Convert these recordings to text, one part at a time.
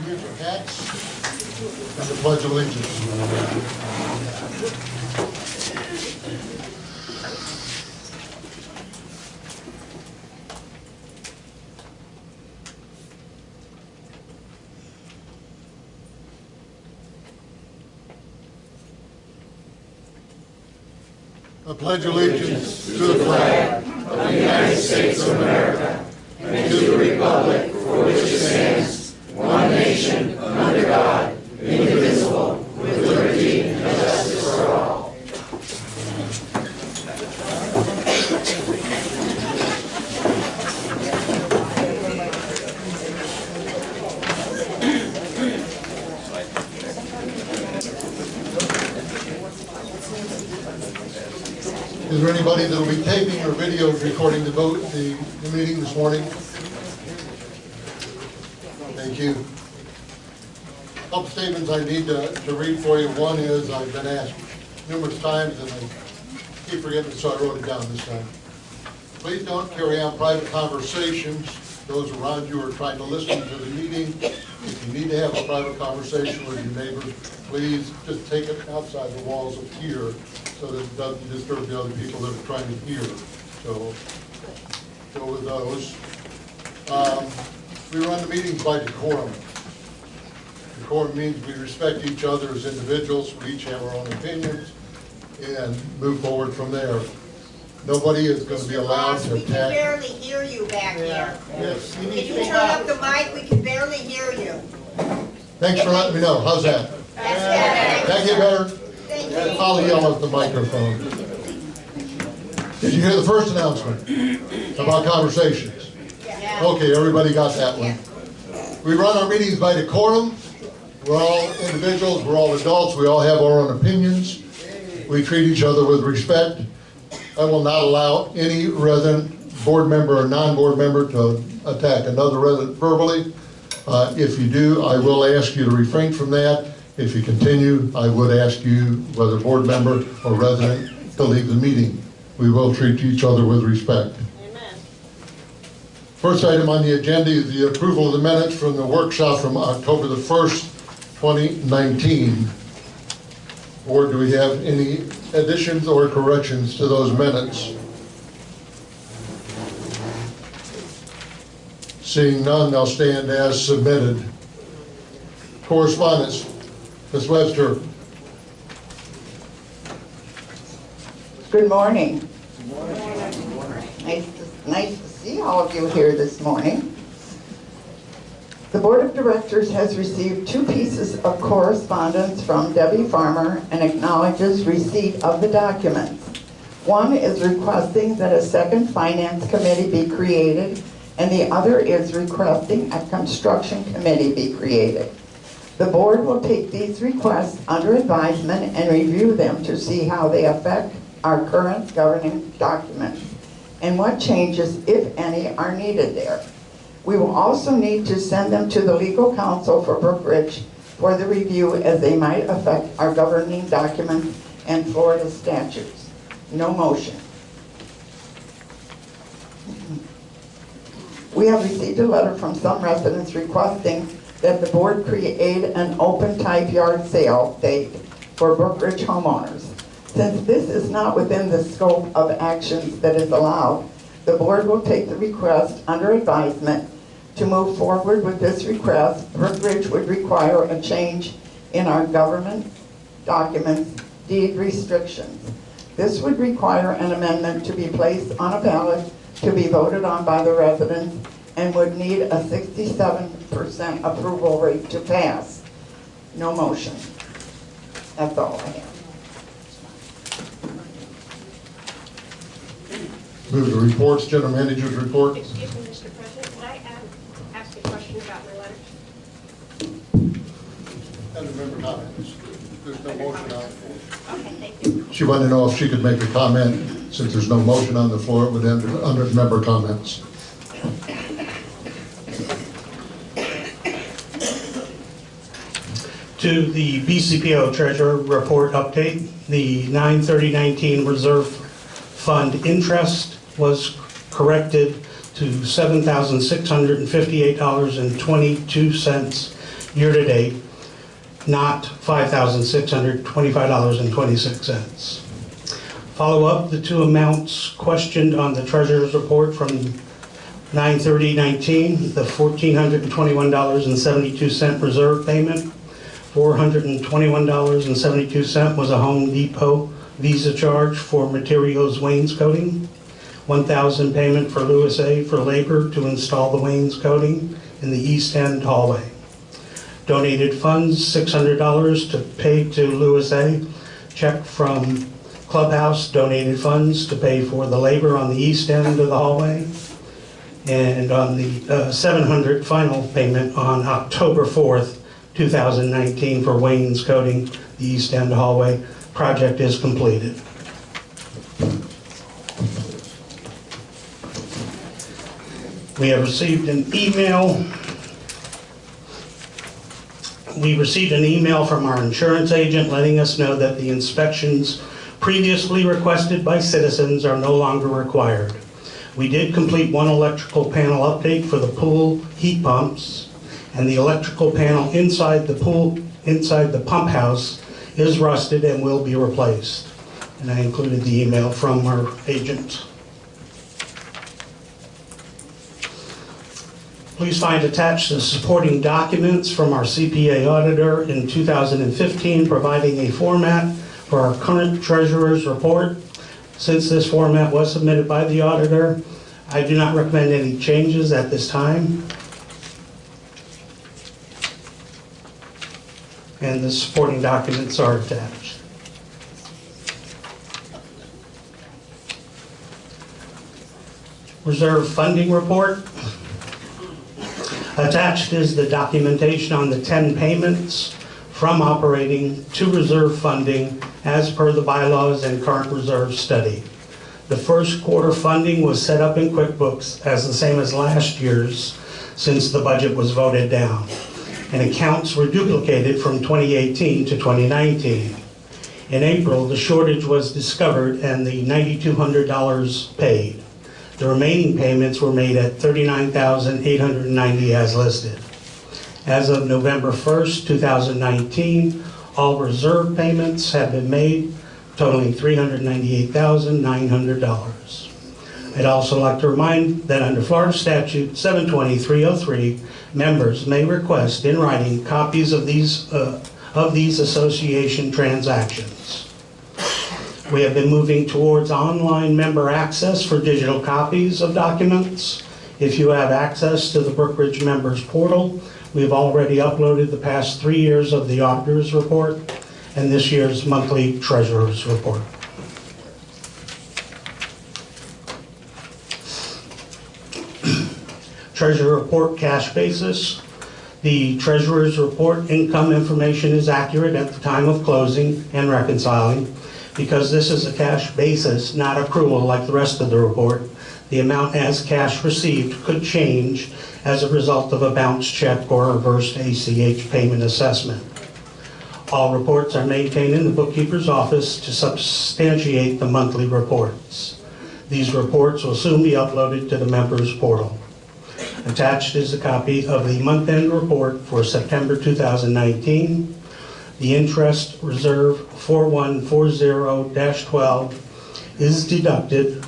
get your hats and the Pledge of Allegiance. I pledge allegiance to the flag of the United States of America and to the republic for which it stands, one nation, under God, indivisible, with liberty and justice for all. Is there anybody that will be taping or video recording the vote, the meeting this morning? Thank you. A couple statements I need to read for you. One is, I've been asked numerous times and I keep forgetting, so I wrote it down this time. Please don't carry on private conversations. Those around you are trying to listen to the meeting. If you need to have a private conversation with your neighbors, please just take it outside the walls of here so that it doesn't disturb the other people that are trying to hear. So go with those. We run the meetings by decorum. Decorum means we respect each other as individuals. We each have our own opinions and move forward from there. Nobody is going to be allowed to attack. We can barely hear you back here. Yes. Can you turn up the mic? We can barely hear you. Thanks for letting me know. How's that? That's better. That get better? Thank you. I'll yell at the microphone. Did you hear the first announcement about conversations? Yeah. Okay, everybody got that one. We run our meetings by decorum. We're all individuals, we're all adults, we all have our own opinions. We treat each other with respect. I will not allow any resident, board member or non-board member to attack another resident verbally. If you do, I will ask you to refrain from that. If you continue, I would ask you, whether board member or resident, to leave the meeting. We will treat each other with respect. Amen. First item on the agenda is the approval of the minutes from the workshop from October the 1st, 2019. Board, do we have any additions or corrections to those minutes? Seeing none, they'll stand as submitted. Correspondence. Ms. Webster. Good morning. Nice to see all of you here this morning. The Board of Directors has received 2 pieces of correspondence from Debbie Farmer and acknowledges receipt of the documents. One is requesting that a second finance committee be created, and the other is requesting a construction committee be created. The board will take these requests under advisement and review them to see how they affect our current governing documents and what changes, if any, are needed there. We will also need to send them to the legal counsel for Brookridge for the review, as they might affect our governing documents and Florida statutes. No motion. We have received a letter from some residents requesting that the board create an open type yard sale date for Brookridge homeowners. Since this is not within the scope of actions that is allowed, the board will take the request under advisement. To move forward with this request, Brookridge would require a change in our government documents deed restrictions. This would require an amendment to be placed on a ballot to be voted on by the residents and would need a 67% approval rate to pass. No motion. That's all I have. Move the reports, General Manager's report. Excuse me, Mr. President, can I ask a question about my letter? Under member comments. There's no motion on the floor. Okay, thank you. She wanted to know if she could make a comment. Since there's no motion on the floor, it would end under member comments. To the BCPO Treasurer Report update, the 9/30/19 Reserve Fund interest was corrected to $7,658.22 year-to-date, not $5,625.26. Follow up the two amounts questioned on the treasurer's report from 9/30/19, the $1,421.72 reserve payment. $421.72 was a Home Depot Visa charge for materials wainscoting. $1,000 payment for Lewis A. for labor to install the wainscoting in the east end hallway. Donated funds, $600 to pay to Lewis A. Check from Clubhouse, donated funds to pay for the labor on the east end of the hallway. And on the $700 final payment on October 4th, 2019 for wainscoting the east end hallway. Project is completed. We have received an email. We received an email from our insurance agent letting us know that the inspections previously requested by citizens are no longer required. We did complete one electrical panel update for the pool heat pumps, and the electrical panel inside the pool, inside the pump house, is rusted and will be replaced. And I included the email from our agent. Please find attached the supporting documents from our CPA auditor in 2015, providing a format for our current treasurer's report. Since this format was submitted by the auditor, I do not recommend any changes at this time. And the supporting documents are attached. Reserve funding report. Attached is the documentation on the 10 payments from operating to reserve funding as per the bylaws and current reserve study. The first quarter funding was set up in QuickBooks as the same as last year's since the budget was voted down, and accounts were duplicated from 2018 to 2019. In April, the shortage was discovered and the $9,200 paid. The remaining payments were made at $39,890 as listed. As of November 1st, 2019, all reserve payments have been made, totaling $398,900. I'd also like to remind that under Florida Statute 720-303, members may request in writing copies of these association transactions. We have been moving towards online member access for digital copies of documents. If you have access to the Brookridge members portal, we have already uploaded the past 3 years of the auditor's report and this year's monthly treasurer's report. Treasurer report cash basis. The treasurer's report income information is accurate at the time of closing and reconciling. Because this is a cash basis, not accrual like the rest of the report, the amount as cash received could change as a result of a bounced check or a reversed ACH payment assessment. All reports are maintained in the bookkeeper's office to substantiate the monthly reports. These reports will soon be uploaded to the members portal. Attached is a copy of the month-end report for September 2019. The interest reserve 4140-12 is deducted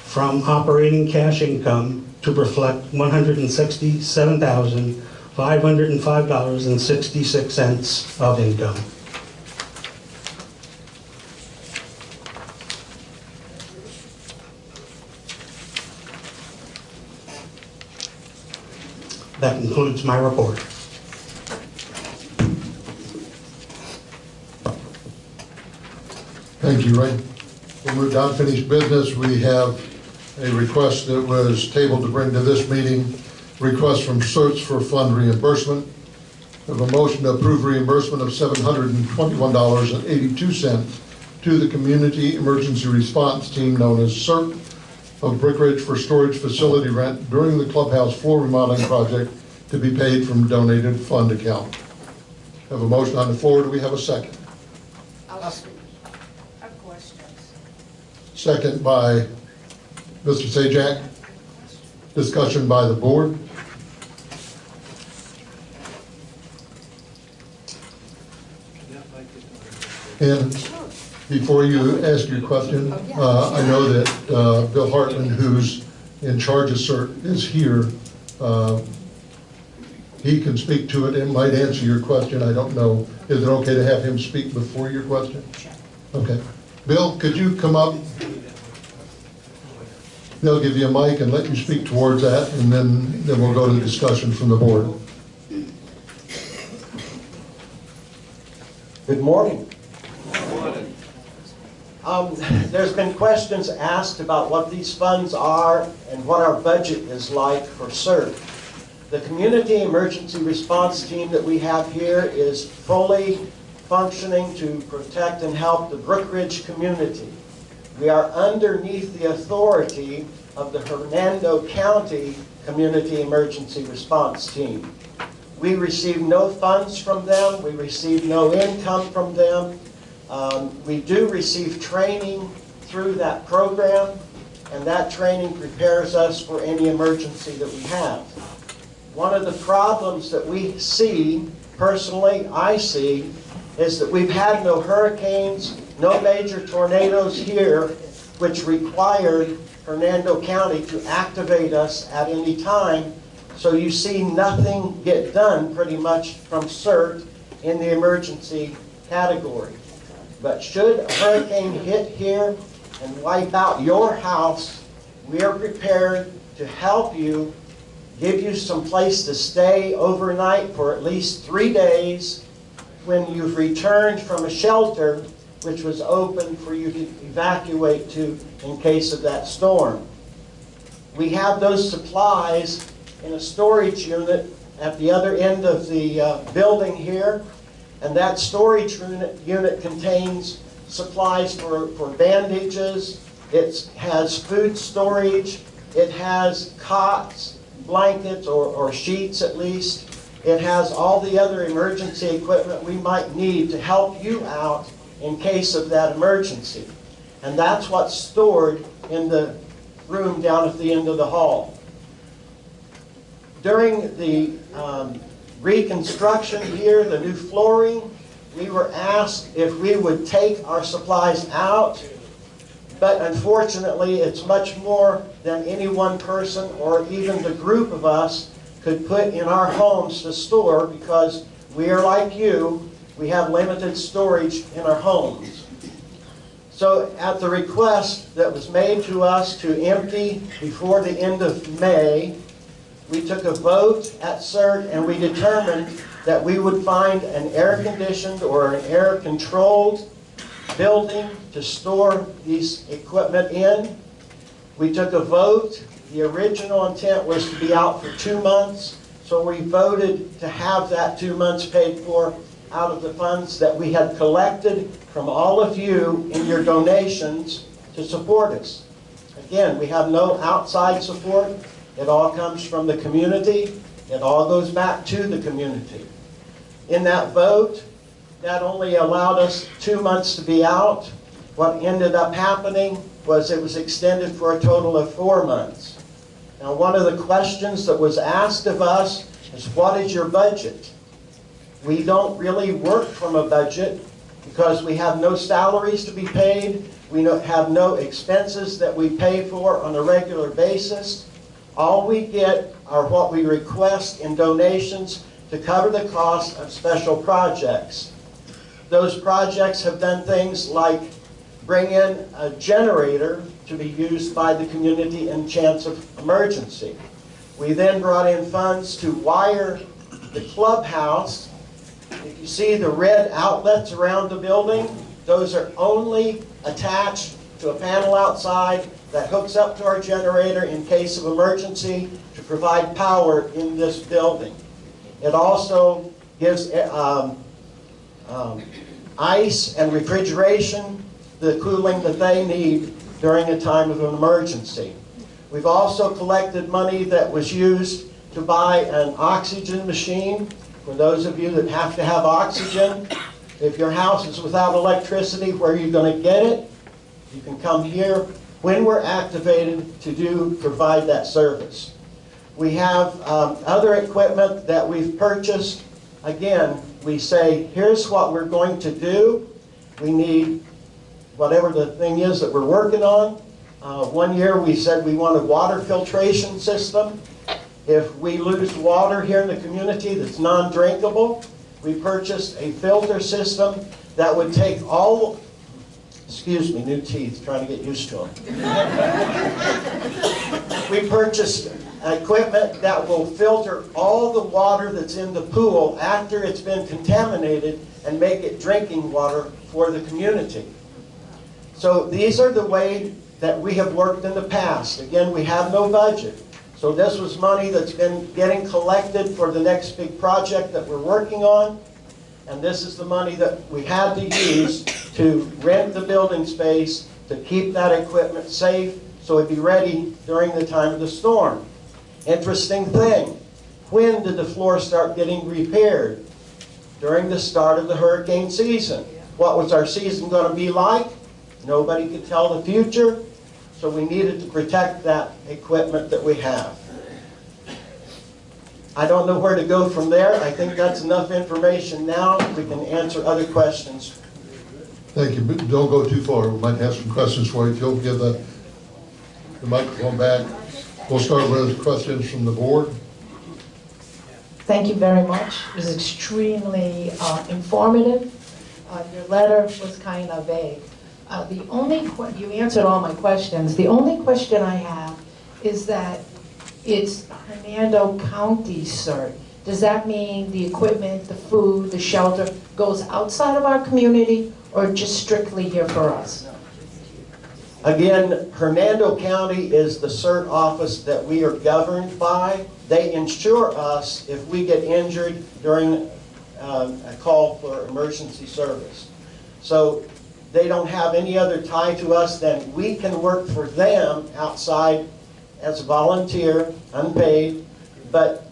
from operating cash income to reflect $167,505.66 of income. That concludes my report. Thank you, Ray. We'll move to unfinished business. We have a request that was tabled to bring to this meeting, request from Search for Fund Reimbursement. We have a motion to approve reimbursement of $721.82 to the Community Emergency Response Team, known as CERT, of Brookridge for storage facility rent during the clubhouse floor remodeling project to be paid from donated fund account. Have a motion on the floor. Do we have a second? Of questions. Second by Mr. Sajak. Discussion by the board. And before you ask your question, I know that Bill Hartman, who's in charge of CERT, is here. He can speak to it and might answer your question. I don't know. Is it okay to have him speak before your question? Okay. Bill, could you come up? They'll give you a mic and let you speak towards that, and then we'll go to discussion from the board. Good morning. There's been questions asked about what these funds are and what our budget is like for CERT. The Community Emergency Response Team that we have here is fully functioning to protect and help the Brookridge community. We are underneath the authority of the Hernando County Community Emergency Response Team. We receive no funds from them. We receive no income from them. We do receive training through that program, and that training prepares us for any emergency that we have. One of the problems that we see, personally, I see, is that we've had no hurricanes, no major tornadoes here, which required Hernando County to activate us at any time. So you see nothing get done pretty much from CERT in the emergency category. But should a hurricane hit here and wipe out your house, we are prepared to help you, give you some place to stay overnight for at least 3 days when you've returned from a shelter which was open for you to evacuate to in case of that storm. We have those supplies in a storage unit at the other end of the building here, and that storage unit contains supplies for bandages. It has food storage. It has cots, blankets, or sheets at least. It has all the other emergency equipment we might need to help you out in case of that emergency. And that's what's stored in the room down at the end of the hall. During the reconstruction here, the new flooring, we were asked if we would take our supplies out, but unfortunately it's much more than any one person or even the group of us could put in our homes to store, because we are like you, we have limited storage in our homes. So at the request that was made to us to empty before the end of May, we took a vote at CERT and we determined that we would find an air-conditioned or an air-controlled building to store these equipment in. We took a vote. The original intent was to be out for 2 months, so we voted to have that 2 months paid for out of the funds that we had collected from all of you in your donations to support us. Again, we have no outside support. It all comes from the community. It all goes back to the community. In that vote, that only allowed us 2 months to be out. What ended up happening was it was extended for a total of 4 months. Now, one of the questions that was asked of us is, what is your budget? We don't really work from a budget because we have no salaries to be paid. We have no expenses that we pay for on a regular basis. All we get are what we request in donations to cover the cost of special projects. Those projects have done things like bring in a generator to be used by the community in chance of emergency. We then brought in funds to wire the clubhouse. If you see the red outlets around the building, those are only attached to a panel outside that hooks up to our generator in case of emergency to provide power in this building. It also gives ice and refrigeration, the cooling that they need during a time of an emergency. We've also collected money that was used to buy an oxygen machine. For those of you that have to have oxygen, if your house is without electricity, where are you going to get it? You can come here when we're activated to provide that service. We have other equipment that we've purchased again, we say, here's what we're going to do. We need whatever the thing is that we're working on. One year we said we want a water filtration system. If we lose water here in the community that's non-drinkable, we purchased a filter system that would take all, excuse me, new teeth, trying to get used to them. We purchased equipment that will filter all the water that's in the pool after it's been contaminated and make it drinking water for the community. So these are the way that we have worked in the past. Again, we have no budget. So this was money that's been getting collected for the next big project that we're working on. And this is the money that we had to use to rent the building space, to keep that equipment safe, so it'd be ready during the time of the storm. Interesting thing, when did the floor start getting repaired? During the start of the hurricane season. What was our season going to be like? Nobody could tell the future, so we needed to protect that equipment that we have. I don't know where to go from there. I think that's enough information now. We can answer other questions. Thank you, but don't go too far. We might have some questions for you. If you'll give the microphone back. We'll start with questions from the board. Thank you very much. It was extremely informative. Your letter was kind of vague. You answered all my questions. The only question I have is that it's Hernando County cert. Does that mean the equipment, the food, the shelter goes outside of our community or just strictly here for us? Again, Hernando County is the CERT office that we are governed by. They insure us if we get injured during a call for emergency service. So they don't have any other tie to us than we can work for them outside as a volunteer, unpaid, but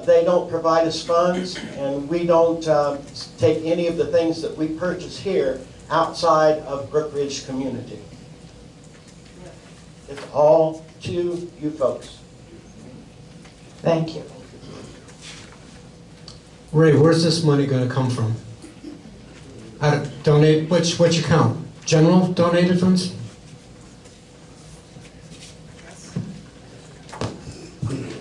they don't provide us funds, and we don't take any of the things that we purchase here outside of Brookridge community. It's all to you folks. Thank you. Ray, where's this money going to come from? Donate, which account? General donated funds?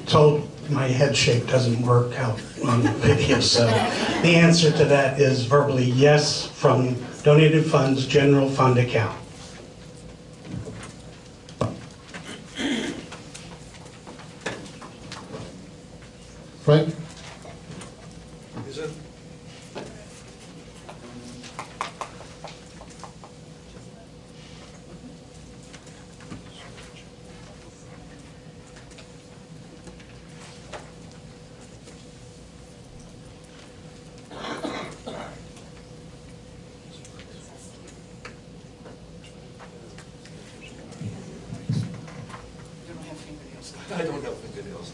Told my head shape doesn't work out on the video, so the answer to that is verbally yes, from donated funds, general fund account. Frank? Is it? I don't have fingernails.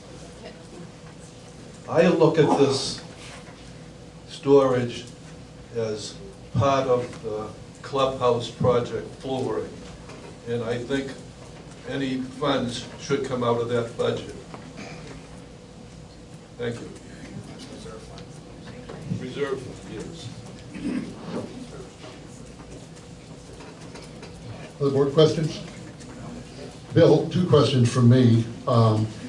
I look at this storage as part of the clubhouse project flooring, and I think any funds should come out of that budget. Thank you. Reserve, yes. Other board questions? Bill, two questions from me.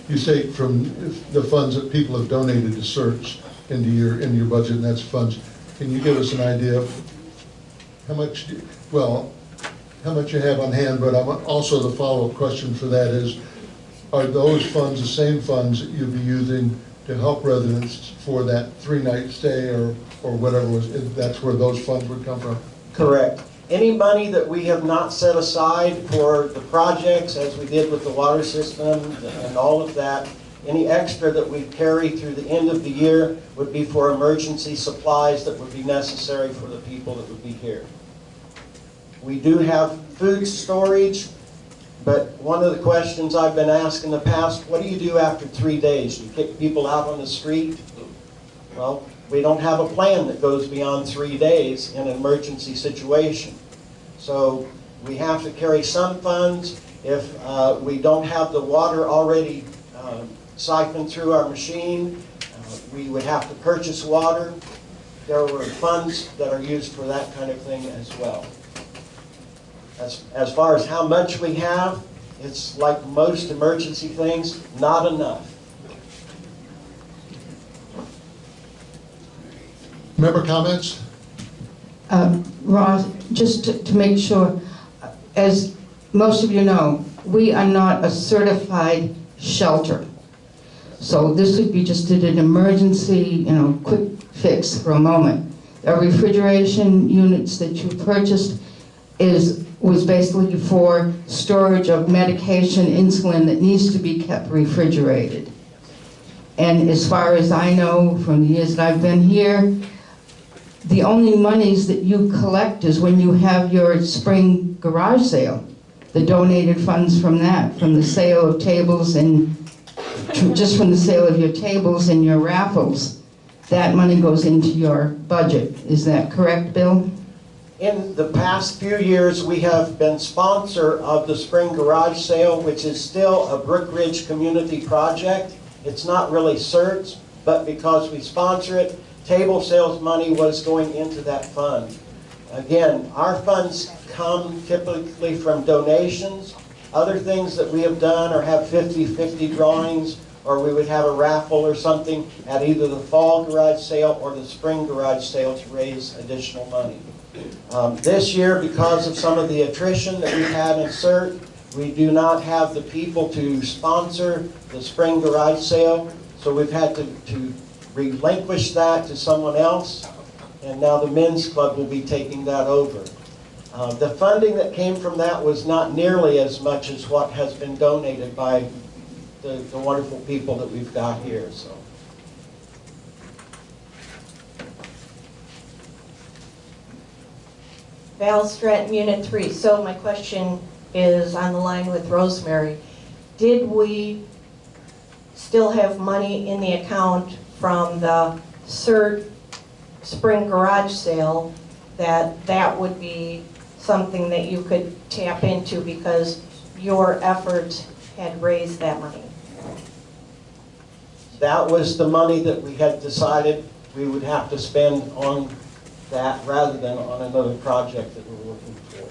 You say from the funds that people have donated to search into your budget, and that's funds. Can you give us an idea of how much, how much you have on hand? But also the follow-up question for that is, are those funds the same funds that you'll be using to help residents for that 3-night stay or whatever that's where those funds would come from? Correct. Any money that we have not set aside for the projects, as we did with the water system and all of that, any extra that we carry through the end of the year would be for emergency supplies that would be necessary for the people that would be here. We do have food storage, but one of the questions I've been asked in the past, what do you do after 3 days? Do you kick people out on the street? Well, we don't have a plan that goes beyond 3 days in an emergency situation. So we have to carry some funds. If we don't have the water already siphoned through our machine, We would have to purchase water. There were funds that are used for that kind of thing as well. As far as how much we have, it's like most emergency things, not enough. Member comments? Ross, just to make sure, as most of you know, we are not a certified shelter. So this would be just an emergency, quick fix for a moment. The refrigeration units that you purchased was basically for storage of medication, insulin that needs to be kept refrigerated. And as far as I know, from the years that I've been here, the only monies that you collect is when you have your spring garage sale. The donated funds from that, from the sale of tables and just from the sale of your tables and your raffles, that money goes into your budget. Is that correct, Bill? In the past few years, we have been sponsor of the spring garage sale, which is still a Brookridge community project. It's not really CERT's, but because we sponsor it, table sales money was going into that fund. Again, our funds come typically from donations, other things that we have done or have 50-50 drawings, or we would have a raffle or something at either the fall garage sale or the spring garage sale to raise additional money. This year, because of some of the attrition that we've had in CERT, we do not have the people to sponsor the spring garage sale, so we've had to relinquish that to someone else, and now the men's club will be taking that over. The funding that came from that was not nearly as much as what has been donated by the wonderful people that we've got here. So. Val Stratton, Unit 3. So my question is on the line with Rosemary. Did we still have money in the account from the CERT spring garage sale that would be something that you could tap into because your effort had raised that money? That was the money that we had decided we would have to spend on that rather than on another project that we're looking for.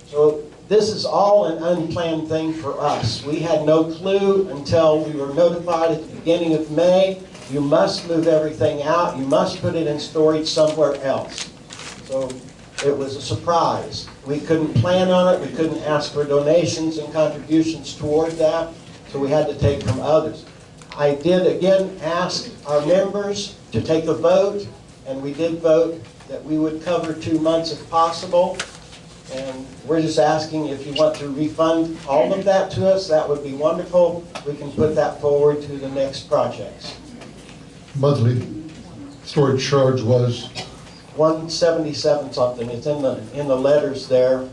So this is all an unplanned thing for us. We had no clue until we were notified at the beginning of May, you must move everything out, you must put it in storage somewhere else. So it was a surprise. We couldn't plan on it, we couldn't ask for donations and contributions toward that, so we had to take from others. I did again ask our members to take a vote, and we did vote that we would cover 2 months if possible. And we're just asking if you want to refund all of that to us, that would be wonderful. We can put that forward to the next projects. Monthly storage charge was? $177 something. It's in the letters there.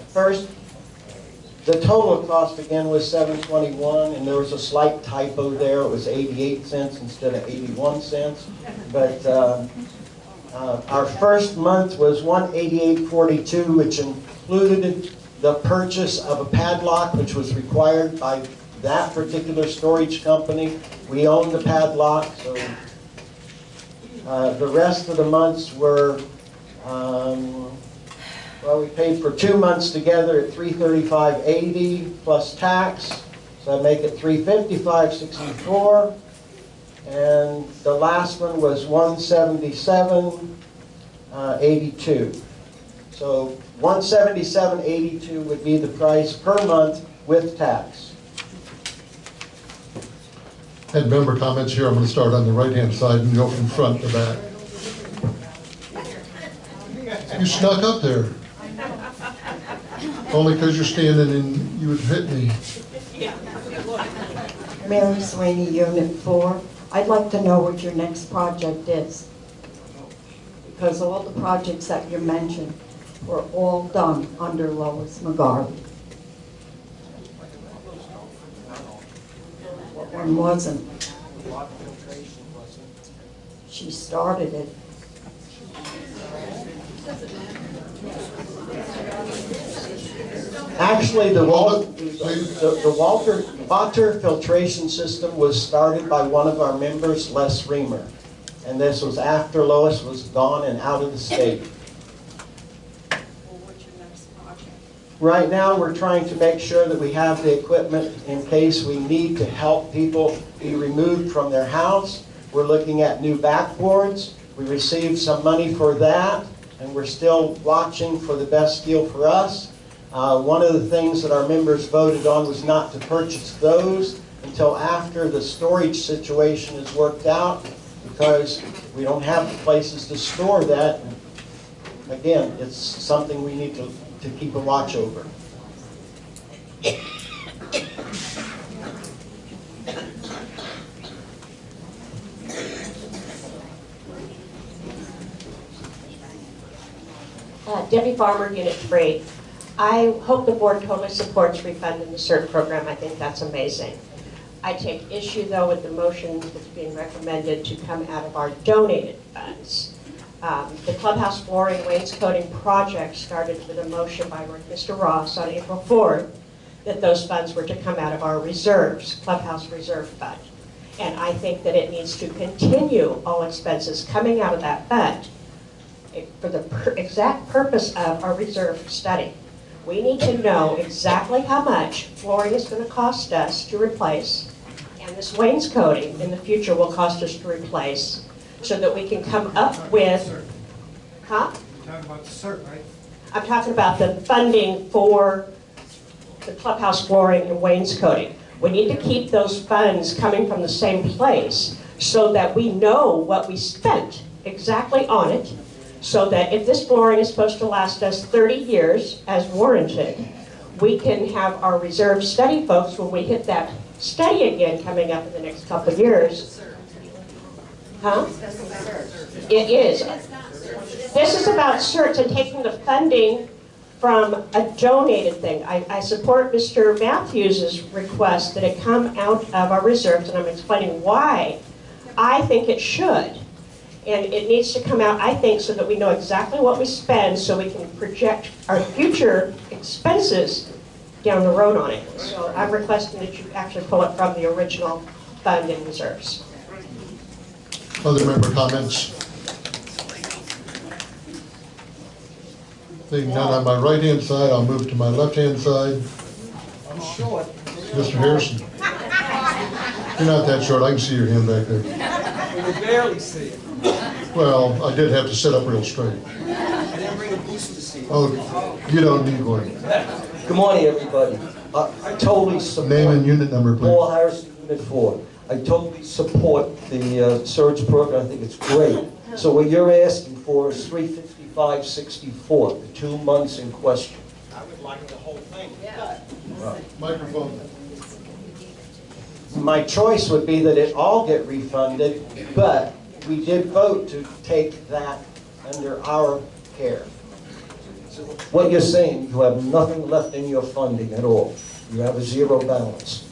First, the total cost again was $721, and there was a slight typo there. It was 88 cents instead of 81 cents. But our first month was $188.42, which included the purchase of a padlock, which was required by that particular storage company. We own the padlock, so the rest of the months were. Well, we paid for 2 months together at $335.80 plus tax, so that make it $355.64. And the last one was $177.82. So $177.82 would be the price per month with tax. Had member comments here. I'm going to start on the right-hand side and go from front to back. You snuck up there. Only because you're standing and you would hit me. Mary Sweeney, Unit 4. I'd like to know what your next project is. Because all the projects that you mentioned were all done under Lois McGarvey. What one wasn't? She started it. Actually, the Please. water filtration system was started by one of our members, Les Reamer. And this was after Lois was gone and out of the state. Well, what's your next project? Right now, we're trying to make sure that we have the equipment in case we need to help people be removed from their house. We're looking at new backboards. We received some money for that, and we're still watching for the best deal for us. One of the things that our members voted on was not to purchase those until after the storage situation is worked out, because we don't have the places to store that. Again, it's something we need to keep a watch over. Debbie Farmer, Unit 3. I hope the board totally supports refunding the CERT program. I think that's amazing. I take issue, though, with the motion that's being recommended to come out of our donated funds. The clubhouse flooring wainscoting project started with a motion by Mr. Ross on April 4th that those funds were to come out of our reserves, clubhouse reserve fund. And I think that it needs to continue all expenses coming out of that fund for the exact purpose of our reserve study. We need to know exactly how much flooring is going to cost us to replace, and this wainscoting in the future will cost us to replace, so that we can come up with, huh? You're talking about the CERT, right? I'm talking about the funding for the clubhouse flooring and wainscoting. We need to keep those funds coming from the same place so that we know what we spent exactly on it, so that if this flooring is supposed to last us 30 years as warranted, we can have our reserve study folks, when we hit that study again coming up in the next couple of years. Huh? It is. This is about certs and taking the funding from a donated thing. I support Mr. Matthews' request that it come out of our reserves, and I'm explaining why I think it should. And it needs to come out, I think, so that we know exactly what we spend, so we can project our future expenses down the road on it. So I'm requesting that you actually pull it from the original fund and reserves. Other member comments? Seeing none on my right-hand side, I'll move to my left-hand side. I'm short. Mr. Harrison. You're not that short. I can see your hand back there. We can barely see it. Well, I did have to sit up real straight. I didn't bring a booster seat. Oh, you don't need one. Good morning, everybody. I totally support. Name and unit number, Paul please. Harrison, Unit 4. I totally support the surge program. I think it's great. So what you're asking for is $355.64, the 2 months in question. I would like the whole thing. Microphone. My choice would be that it all get refunded, but we did vote to take that under our care. So what you're saying, you have nothing left in your funding at all. You have a zero balance.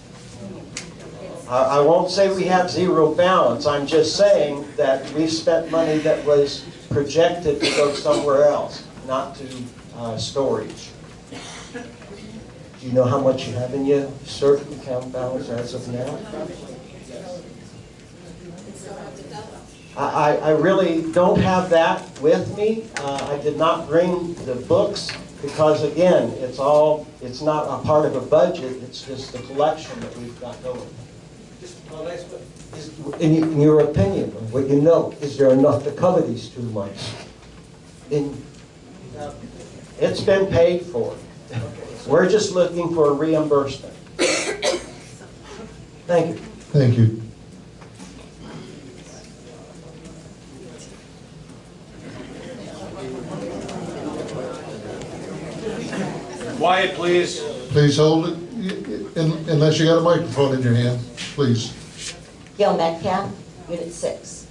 I won't say we have zero balance. I'm just saying that we spent money that was projected to go somewhere else, not to storage. Do you know how much you have in your certain account balance as of now? I really don't have that with me. I did not bring the books because, again, it's not a part of a budget. It's just the collection that we've got going. In your opinion, what you know, is there enough to cover these 2 months? It's been paid for. We're just looking for a reimbursement. Thank you. Thank you. Quiet, please. Please hold it, unless you got a microphone in your hand, please. Gail Metcalf, Unit 6.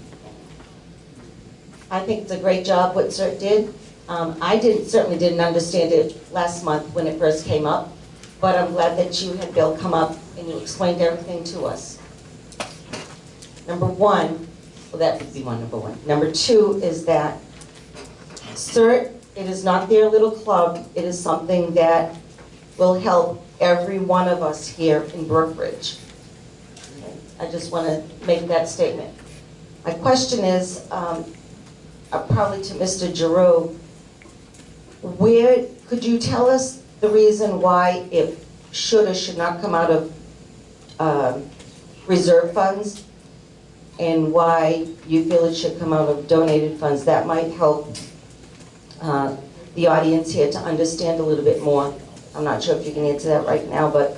I think it's a great job what CERT did. I certainly didn't understand it last month when it first came up, but I'm glad that you had Bill come up and you explained everything to us. Number one, well, that would be number one. Number two is that CERT, it is not their little club. It is something that will help every one of us here in Brookridge. I just want to make that statement. My question is, probably to Mr. Giroux, could you tell us the reason why it should or should not come out of reserve funds, and why you feel it should come out of donated funds? That might help the audience here to understand a little bit more. I'm not sure if you can answer that right now, but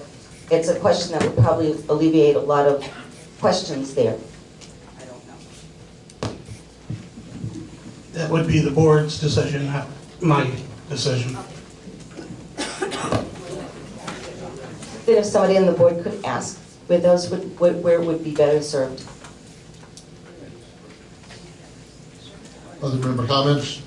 it's a question that would probably alleviate a lot of questions there. I don't know. That would be the board's decision, not my decision. Then if somebody on the board could ask where those where it would be better served. Other member comments?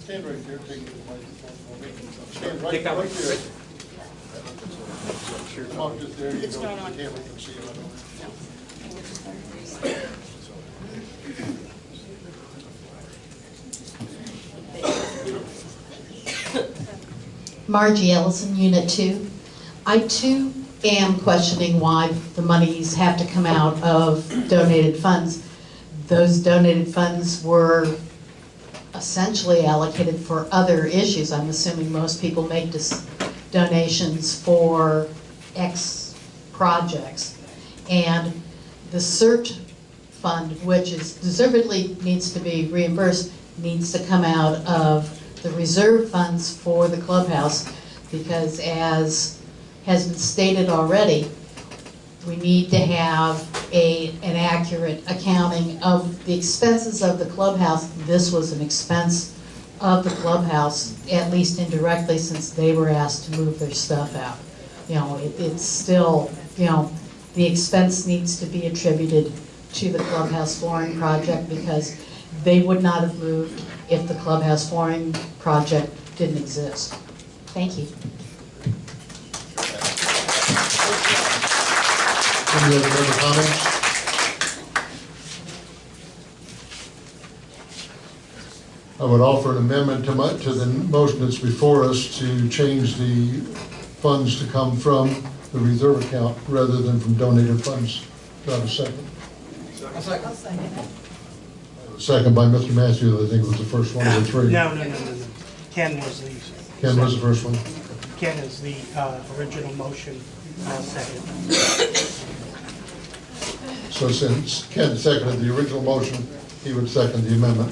Stand right there, take the microphone for me. Stand right there. Come on, just there you go. The camera can see it. Margie Ellison, Unit 2. I too am questioning why the monies have to come out of donated funds. Those donated funds were essentially allocated for other issues. I'm assuming most people make donations for X projects. And the CERT fund, which is deservedly needs to be reimbursed, needs to come out of the reserve funds for the clubhouse, because as has been stated already, we need to have an accurate accounting of the expenses of the clubhouse. This was an expense of the clubhouse, at least indirectly, since they were asked to move their stuff out. You know, it's still, you know, the expense needs to be attributed to the clubhouse flooring project, because they would not have moved if the clubhouse flooring project didn't exist. Thank you. Any other member comments? I would offer an amendment to the motion that's before us to change the funds to come from the reserve account rather than from donated funds. Do I have a second? I'll second. Second by Mr. Matthews, I think was the first one of the three. No. Ken was the first one. Ken is the original motion, second. So since Ken seconded the original motion, he would second the amendment.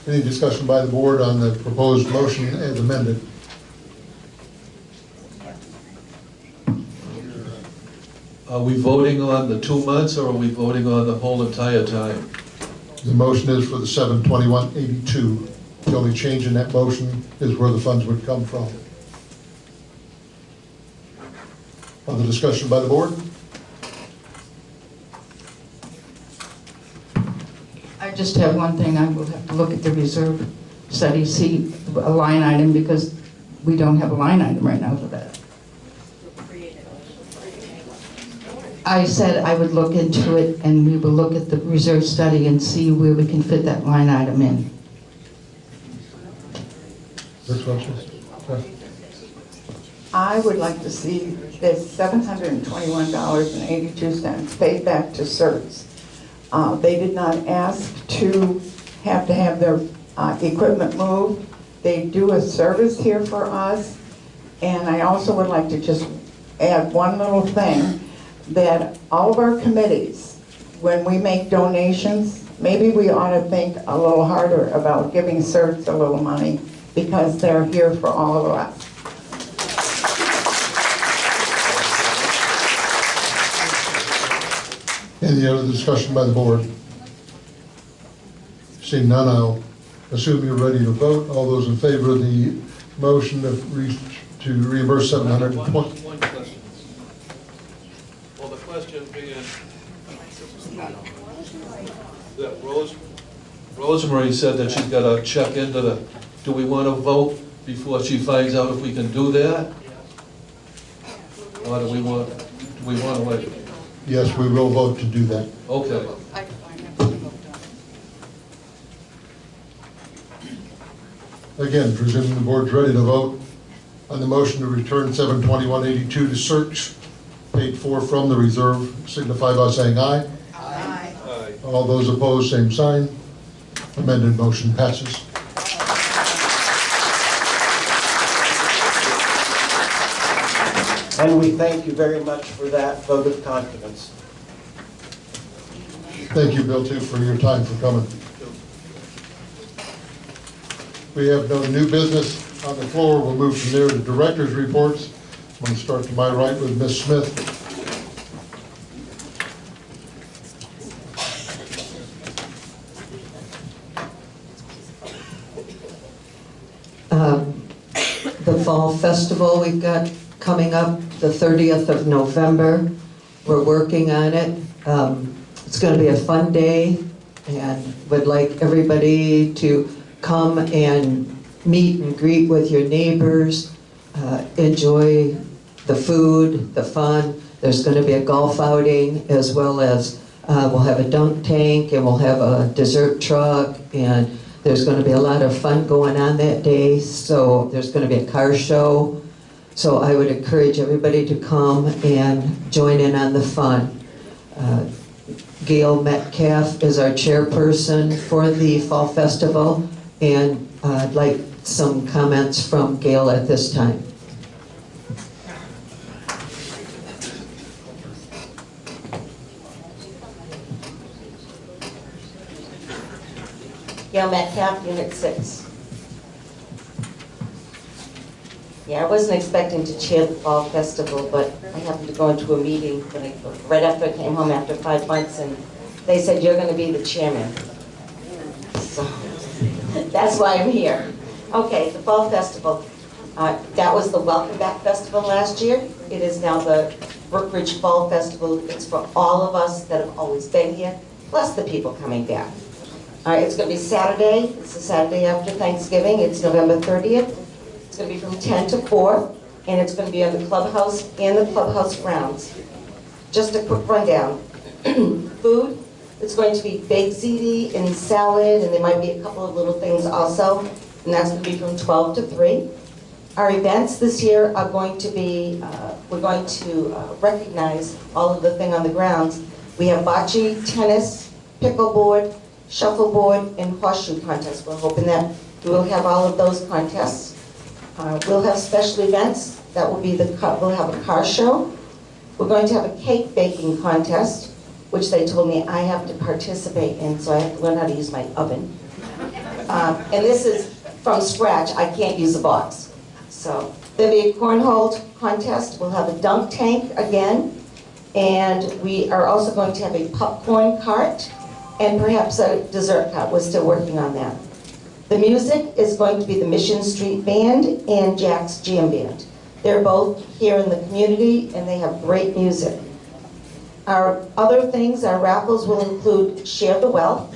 Any discussion by the board on the proposed motion as amended? Are we voting on the 2 months, or are we voting on the whole entire time? The motion is for the 7/21/82. The only change in that motion is where the funds would come from. Other discussion by the board? I just have one thing. I will have to look at the reserve study, see a line item, because we don't have a line item right now for that. I said I would look into it, and we will look at the reserve study and see where we can fit that line item in. Which motion? I would like to see this $721.82 paid back to CERTs. They did not ask to have their equipment moved. They do a service here for us. And I also would like to just add one little thing, that all of our committees, when we make donations, maybe we ought to think a little harder about giving CERTs a little money, because they're here for all of us. Any other discussion by the board? Seeing none, I'll assume you're ready to vote. All those in favor of the motion to reimburse 720? One question. Well, the question being that Rosemary said that she's got to check into the, do we want to vote before she finds out if we can do that? Or do we want to wait? Yes, we will vote to do that. Okay. Again, presuming the board's ready to vote on the motion to return 72182 to search, paid for from the reserve, signify by saying aye. Aye. Aye. All those opposed, same sign. Amended motion passes. And we thank you very much for that vote of confidence. Thank you, Bill, too, for your time for coming. We have no new business on the floor. We'll move from there to director's reports. I'm going to start to my right with Ms. Smith. The Fall Festival we've got coming up the 30th of November. We're working on it. It's going to be a fun day, and would like everybody to come and meet and greet with your neighbors, enjoy the food, the fun. There's going to be a golf outing, as well as we'll have a dunk tank, and we'll have a dessert truck, and there's going to be a lot of fun going on that day. So there's going to be a car show. So I would encourage everybody to come and join in on the fun. Gail Metcalf is our chairperson for the Fall Festival, and I'd like some comments from Gail at this time. Gail Metcalf, Unit 6. Yeah, I wasn't expecting to chair the Fall Festival, but I happened to go into a meeting right after I came home after 5 months, and they said, you're going to be the chairman. So that's why I'm here. Okay, the Fall Festival. That was the Welcome Back Festival last year. It is now the Brookridge Fall Festival. It's for all of us that have always been here, plus the people coming back. It's going to be Saturday. It's the Saturday after Thanksgiving. It's November 30th. It's going to be from 10 to 4, and it's going to be on the clubhouse and the clubhouse grounds. Just a quick rundown. Food, it's going to be baked ziti and salad, and there might be a couple of little things also, and that's going to be from 12 to 3. Our events this year are going to be, we're going to recognize all of the thing on the grounds. We have bocce, tennis, pickleboard, shuffleboard, and horseshoe contest. We're hoping that we will have all of those contests. We'll have special events. That will be we'll have a car show. We're going to have a cake baking contest, which they told me I have to participate in, so I have to learn how to use my oven. And this is from scratch. I can't use a box. So there'll be a cornhole contest. We'll have a dunk tank again. And we are also going to have a popcorn cart and perhaps a dessert cart. We're still working on that. The music is going to be the Mission Street Band and Jack's Jam Band. They're both here in the community, and they have great music. Our other things, our raffles will include Share the Wealth.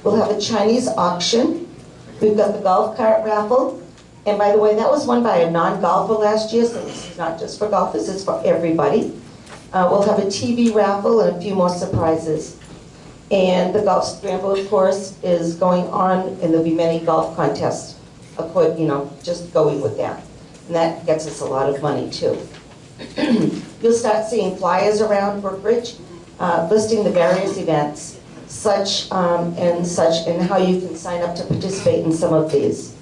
We'll have a Chinese auction. We've got the golf cart raffle. And by the way, that was won by a non-golfer last year, so this is not just for golfers, it's for everybody. We'll have a TV raffle and a few more surprises. And the golf scramble, of course, is going on, and there'll be many golf contests, just going with that. And that gets us a lot of money, too. You'll start seeing flyers around Brookridge listing the various events, and how you can sign up to participate in some of these.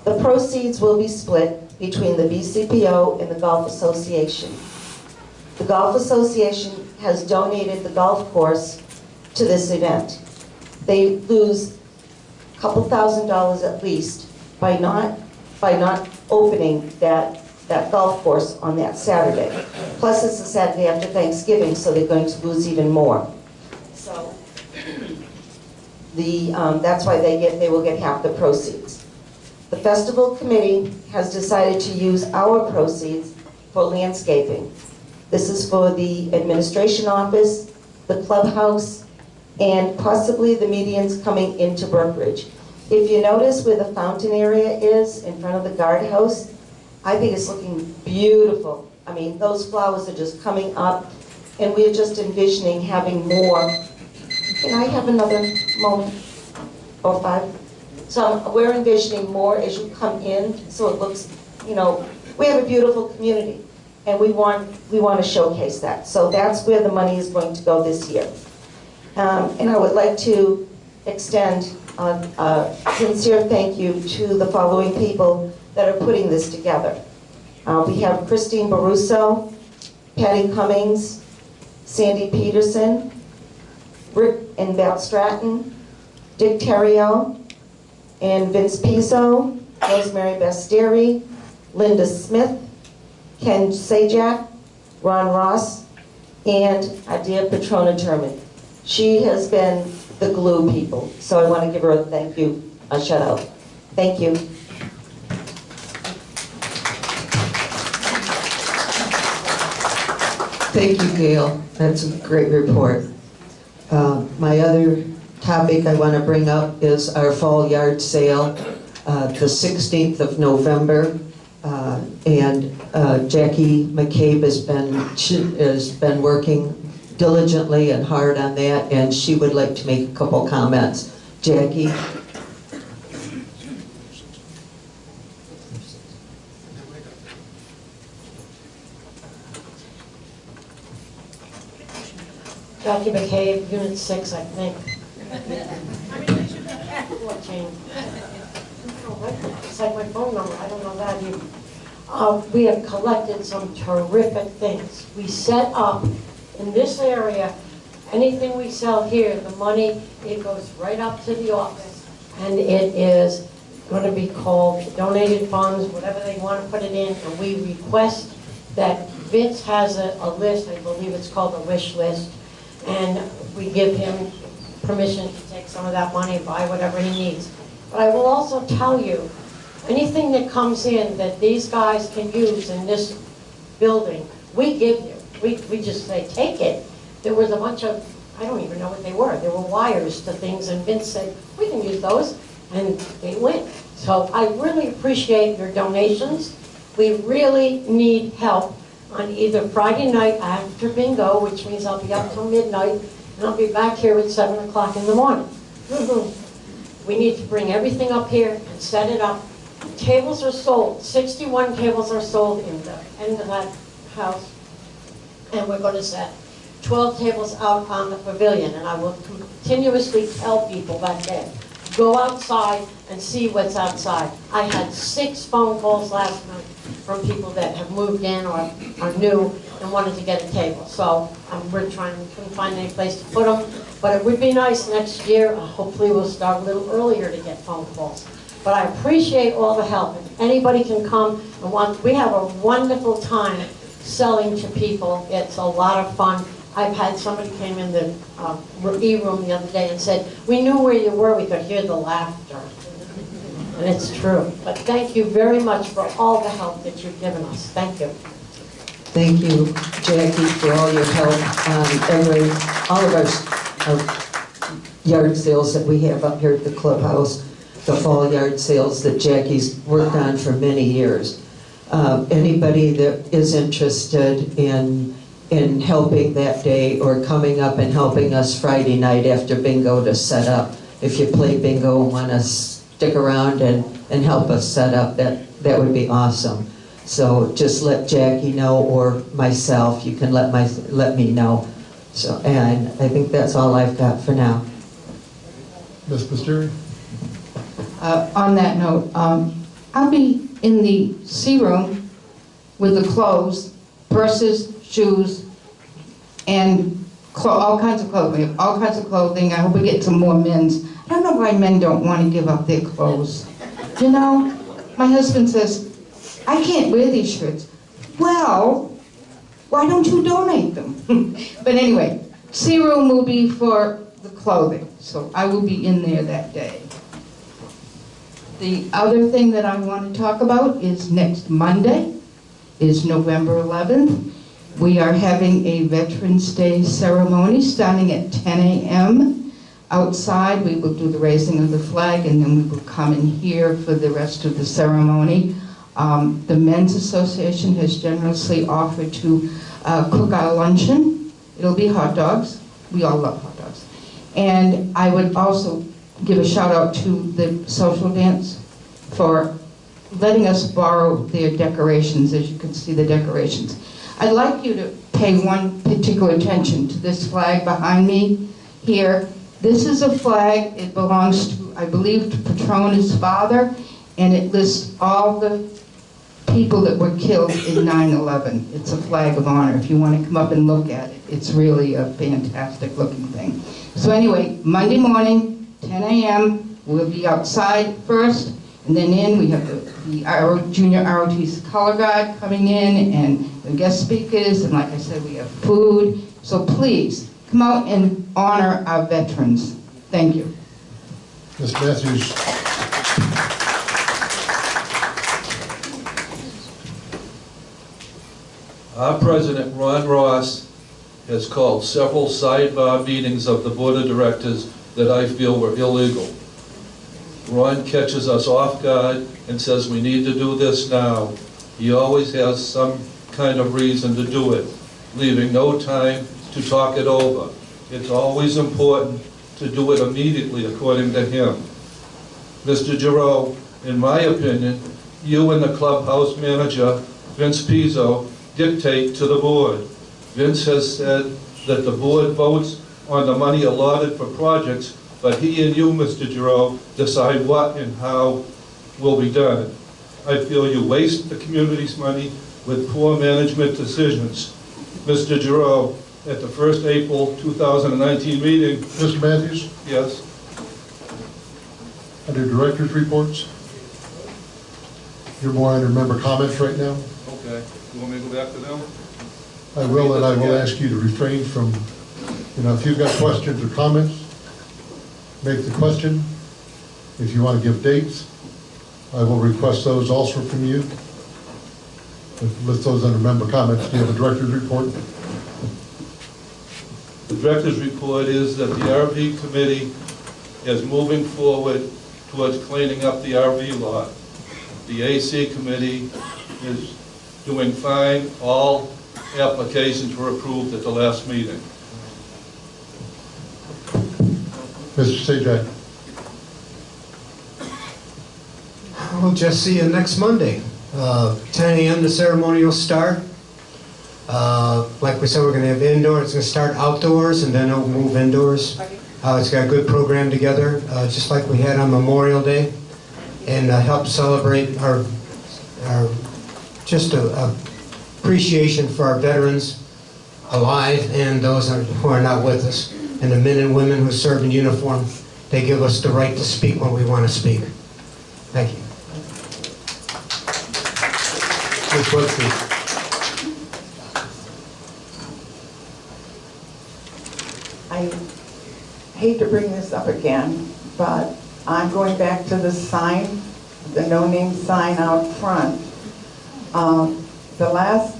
The proceeds will be split between the BCPO and the Golf Association. The Golf Association has donated the golf course to this event. They lose a couple $1,000s at least by not opening that golf course on that Saturday. Plus it's the Saturday after Thanksgiving, so they're going to lose even more. So that's why they will get half the proceeds. The festival committee has decided to use our proceeds for landscaping. This is for the administration office, the clubhouse, and possibly the medians coming into Brookridge. If you notice where the fountain area is in front of the guardhouse, I think it's looking beautiful. I mean, those flowers are just coming up, And we're just envisioning having more. Can I have another moment? Or 5? So we're envisioning more as you come in, so it looks, you know, we have a beautiful community, and we want to showcase that. So that's where the money is going to go this year. And I would like to extend a sincere thank you to the following people that are putting this together. We have Christine Baruso, Patty Cummings, Sandy Peterson, Rick and Val Stratton, Dick Terrio, and Vince Pizzo, Rosemary Basteri, Linda Smith, Ken Sajak, Ron Ross, and Adia Petrona Terman. She has been the glue people, so I want to give her a thank you, a shout out. Thank you. Thank you, Gail. That's a great report. My other topic I want to bring up is our fall yard sale, the 16th of November. And Jackie McCabe has been working diligently and hard on that, and she would like to make a couple comments. Jackie? Jackie McCabe, Unit 6, I think. 14. It's like my phone number, I don't know that either. We have collected some terrific things. We set up in this area, anything we sell here, the money, it goes right up to the office, and it is going to be called donated funds, whatever they want to put it in, and we request that Vince has a list, I believe it's called a wish list, and we give him permission to take some of that money and buy whatever he needs. But I will also tell you, anything that comes in that these guys can use in this building, we give you. We just say, take it. There was a bunch of, I don't even know what they were. There were wires to things, and Vince said, we can use those, and they went. So I really appreciate your donations. We really need help on either Friday night after bingo, which means I'll be up till midnight, and I'll be back here at 7 o'clock in the morning. We need to bring everything up here and set it up. Tables are sold. 61 tables are sold in the end of that house. And we're going to set 12 tables out on the pavilion. And I will continuously tell people that day, go outside and see what's outside. I had 6 phone calls last night from people that have moved in or are new and wanted to get a table. So we're trying, couldn't find any place to put them. But it would be nice next year. Hopefully we'll start a little earlier to get phone calls. But I appreciate all the help. If anybody can come and we have a wonderful time selling to people. It's a lot of fun. I've had somebody came in the e-room the other day and said, we knew where you were, we could hear the laughter. And it's true. But thank you very much for all the help that you've given us. Thank you. Thank you, Jackie, for all your help on all of our yard sales that we have up here at the clubhouse, the fall yard sales that Jackie's worked on for many years. Anybody that is interested in helping that day or coming up and helping us Friday night after bingo to set up, if you play bingo and want to stick around and help us set up, that would be awesome. So just let Jackie know, or myself, you can let me know. So, and I think that's all I've got for now. Ms. Pasteri? On that note, I'll be in the C room with the clothes, purses, shoes, and all kinds of clothing. We have all kinds of clothing. I hope we get some more men's. I don't know why men don't want to give up their clothes. You know, my husband says, I can't wear these shirts. Well, why don't you donate them? But anyway, C room will be for the clothing, so I will be in there that day. The other thing that I want to talk about is next Monday is November 11th. We are having a Veterans Day ceremony starting at 10 a.m. Outside, we will do the raising of the flag, and then we will come in here for the rest of the ceremony. The Men's Association has generously offered to cook our luncheon, It'll be hot dogs. We all love hot dogs. And I would also give a shout out to the social dance for letting us borrow their decorations, as you can see the decorations. I'd like you to pay one particular attention to this flag behind me here. This is a flag, it belongs to, I believe, to Patrona's father, and it lists all the people that were killed in 9/11. It's a flag of honor. If you want to come up and look at it, it's really a fantastic looking thing. So anyway, Monday morning, 10 a.m., we'll be outside first, and then in, we have the junior ROTC color guard coming in, and the guest speakers, and like I said, we have food. So please, come out and honor our veterans. Thank you. Ms. Matthews. Our president, Ron Ross, has called several sidebar meetings of the board of directors that I feel were illegal. Ron catches us off guard and says we need to do this now. He always has some kind of reason to do it, leaving no time to talk it over. It's always important to do it immediately, according to him. Mr. Giroux, in my opinion, you and the clubhouse manager, Vince Pizzo, dictate to the board. Vince has said that the board votes on the money allotted for projects, but he and you, Mr. Giroux, decide what and how will be done. I feel you waste the community's money with poor management decisions. Mr. Giroux, at the first April 2019 meeting... Mr. Matthews? Yes? Under director's reports, you're more under member comments right now. Okay. You want me to go back to them? I will, and I will ask you to refrain from, if you've got questions or comments, make the question. If you want to give dates, I will request those also from you. List those under member comments. Do you have a director's report? The director's report is that the RV committee is moving forward towards cleaning up the RV lot. The AC committee is doing fine. All applications were approved at the last meeting. Mr. Sajak. We'll just see you next Monday. 10 a.m. the ceremony will start. Like we said, we're going to have indoors. It's going to start outdoors and then it'll move indoors. It's got a good program together, just like we had on Memorial Day, and help celebrate our just appreciation for our veterans alive and those who are not with us, and the men and women who serve in uniform. They give us the right to speak when we want to speak. Thank you. I hate to bring this up again, but I'm going back to the sign, the no-name sign out front. The last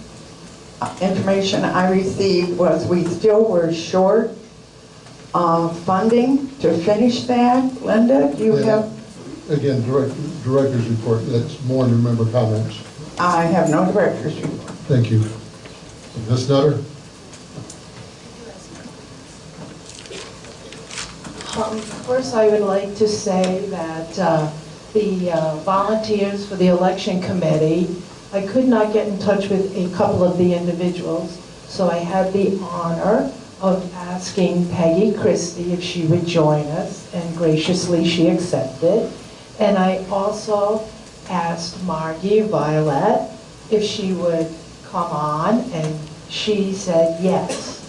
information I received was we still were short of funding to finish that. Linda, do you have? Again, director's report. That's more than member comments. I have no director's report. Thank you. Ms. Nutter? First, I would like to say that the volunteers for the election committee, I could not get in touch with a couple of the individuals, so I had the honor of asking Peggy Christie if she would join us, and graciously she accepted. And I also asked Margie Violet if she would come on, and she said yes.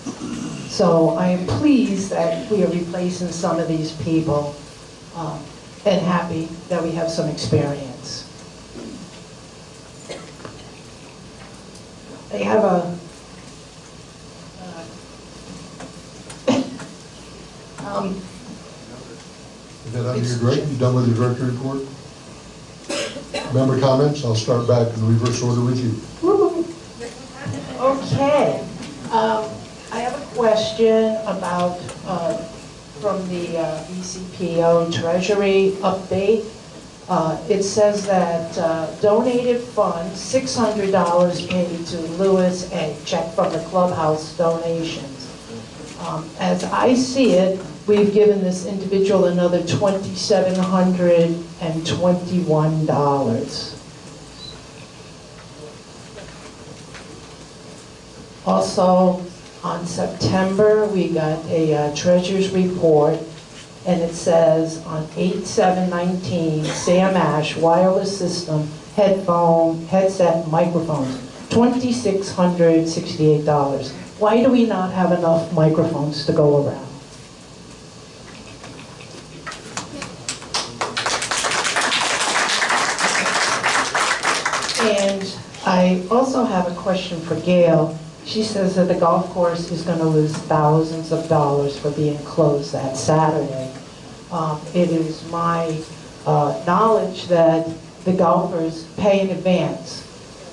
So I am pleased that we are replacing some of these people, and happy that we have some experience. I have a Is that under your director? You done with your director report? Member comments? I'll start back in reverse order with you. Okay. I have a question about, from the ECPO Treasury update. It says that donated funds, $600 paid to Lewis A. Check from the clubhouse donations. As I see it, we've given this individual another $2,721. Also, on September, we got a treasurer's report, and it says on 8/7/19, Sam Ash wireless system, headphone, headset, microphones, $2,668. Why do we not have enough microphones to go around? And I also have a question for Gail. She says that the golf course is going to lose thousands of dollars for being closed that Saturday. It is my knowledge that the golfers pay in advance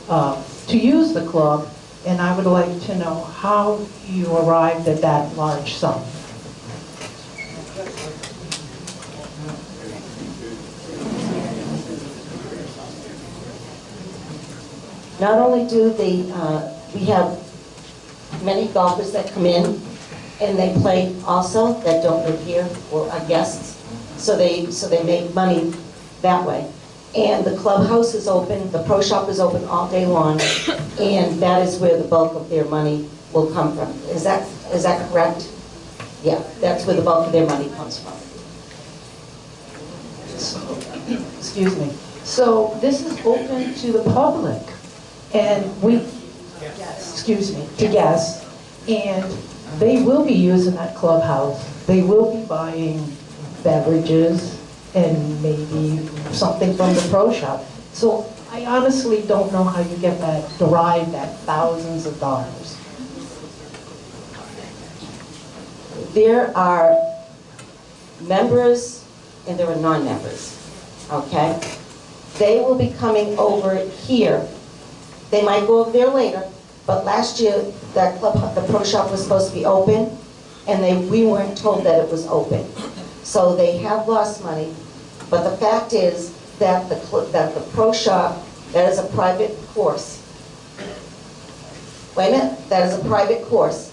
to use the club, and I would like to know how you arrived at that large sum. Not only do we have many golfers that come in and they play also that don't live here or are guests, so they make money that way. And the clubhouse is open, the pro shop is open all day long, and that is where the bulk of their money will come from. Is that correct? Yeah, that's where the bulk of their money comes from. Excuse me. So this is open to the public, and to guests, and they will be using that clubhouse. They will be buying beverages and maybe something from the pro shop. So I honestly don't know how you derive that thousands of dollars. There are members and there are non-members, okay? They will be coming over here. They might go over there later, but last year that the pro shop was supposed to be open, and we weren't told that it was open. So they have lost money, but the fact is that the pro shop, that is a private course. Wait a minute, that is a private course.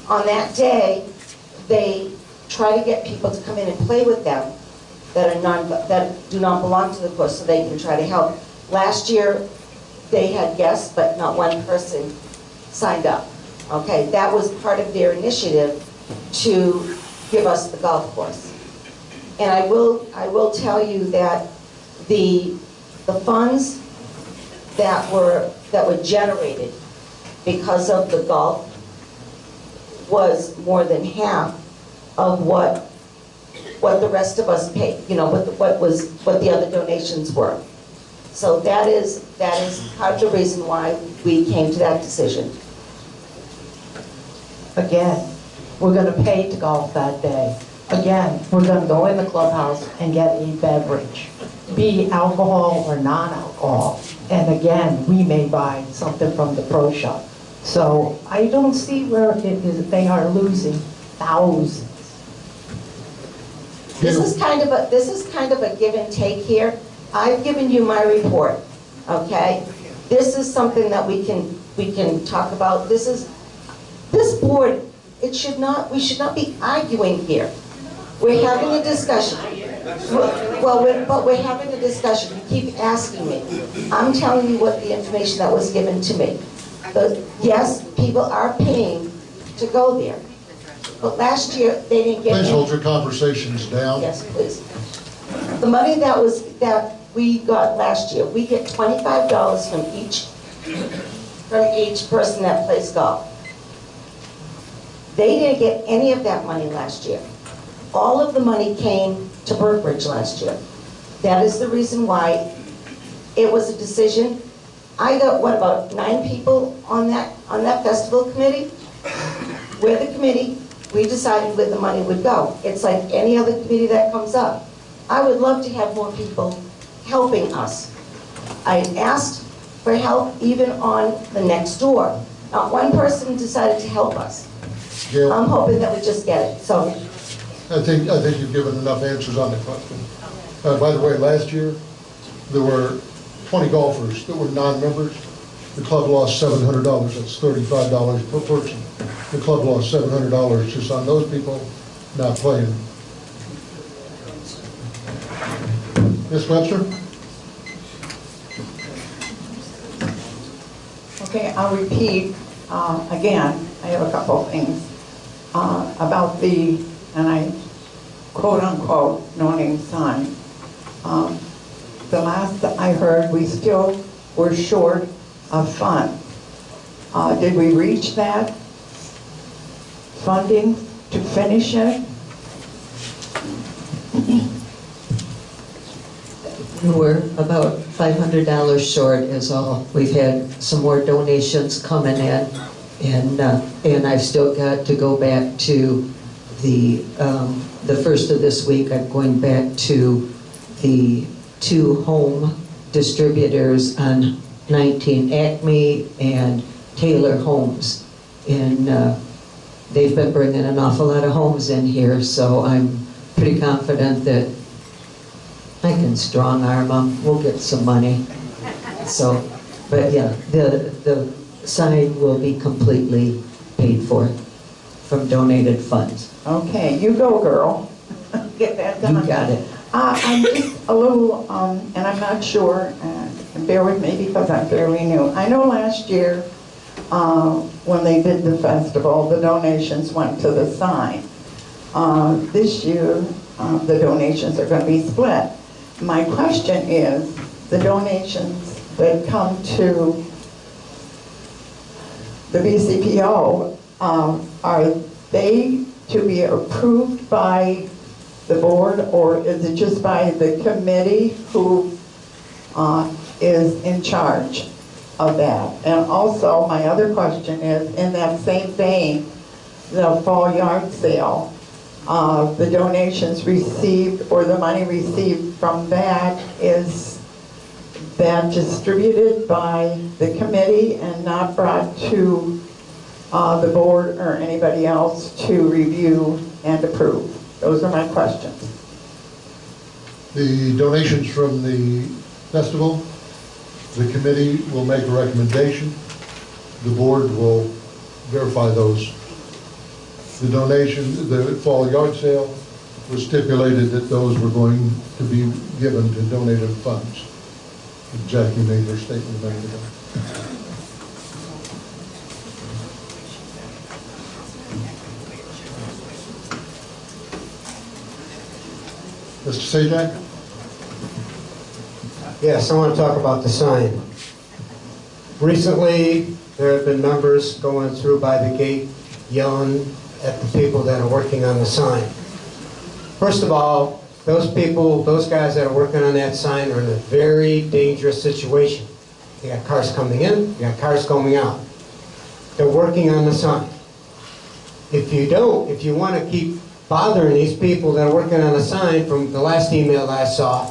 On that day, they try to get people to come in and play with them that do not belong to the course, so they can try to help. Last year, they had guests, but not one person signed up. Okay, that was part of their initiative to give us the golf course. And I will tell you that the funds that were generated because of the golf was more than half of what the rest of us paid, what the other donations were. So that is part of the reason why we came to that decision. Again, we're going to pay to golf that day. Again, we're going to go in the clubhouse and get a beverage, be alcohol or non-alcohol. And again, we may buy something from the pro shop. So I don't see where it is they are losing thousands. This is kind of a give and take here. I've given you my report, okay? This is something that we can talk about. This board, we should not be arguing here. We're having a discussion. But we're having a discussion. You keep asking me. I'm telling you what the information that was given to me. Yes, people are paying to go there. But last year, they didn't get Please hold your conversations down. Yes, please. The money that we got last year, we get $25 from each person that plays golf. They didn't get any of that money last year. All of the money came to Brookridge last year. That is the reason why it was a decision. I got, about 9 people on that festival committee? We're the committee. We decided where the money would go. It's like any other committee that comes up. I would love to have more people helping us. I asked for help even on the next door. Not one person decided to help us. Gail, I'm hoping that we just get it. So I think you've given enough answers on the question. By the way, last year, there were 20 golfers that were non-members, The club lost $700, that's $35 per person. The club lost $700 just on those people not playing. Ms. Webster? Okay, I'll repeat again. I have a couple of things about the, and I quote-unquote, no-name sign. The last that I heard, we still were short of funds. Did we reach that funding to finish it? We're about $500 short is all. We've had some more donations coming in, and I've still got to go back to the first of this week. I'm going back to the 2 home distributors on 19 Acme and Taylor Homes, and they've been bringing an awful lot of homes in here, so I'm pretty confident that I can strong arm them. We'll get some money. So, but yeah, the sign will be completely paid for from donated funds. Okay, you go, girl. Get that done. You got it. I'm just a little, and I'm not sure, and bear with me because I'm fairly new. I know last year, when they did the festival, the donations went to the sign. This year, the donations are going to be split. My question is, the donations that come to the BCPO, are they to be approved by the board, or is it just by the committee who is in charge of that? And also, my other question is, in that same vein, the fall yard sale, the donations received or the money received from that, is that distributed by the committee and not brought to the board or anybody else to review and approve? Those are my questions. The donations from the festival, the committee will make a recommendation. The board will verify those. The donation, the fall yard sale, was stipulated that those were going to be given to donated funds. Jackie made her statement a minute ago. Mr. Sajak? Yes, I want to talk about the sign. Recently, there have been members going through by the gate yelling at the people that are working on the sign. First of all, those people, those guys that are working on that sign are in a very dangerous situation. You got cars coming in, you got cars going out. They're working on the sign. If you want to keep bothering these people that are working on the sign, from the last email I saw,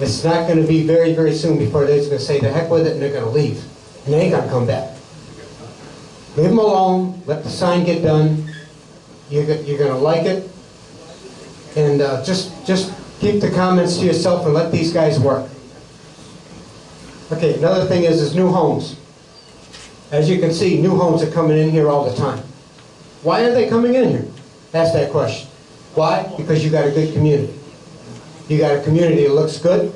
it's not going to be very, very soon before they're just going to say the heck with it and they're going to leave. And they ain't going to come back. Leave them alone, let the sign get done. You're going to like it. And just keep the comments to yourself and let these guys work. Okay, another thing is new homes. As you can see, new homes are coming in here all the time. Why are they coming in here? Ask that question. Why? Because you got a good community. You got a community that looks good.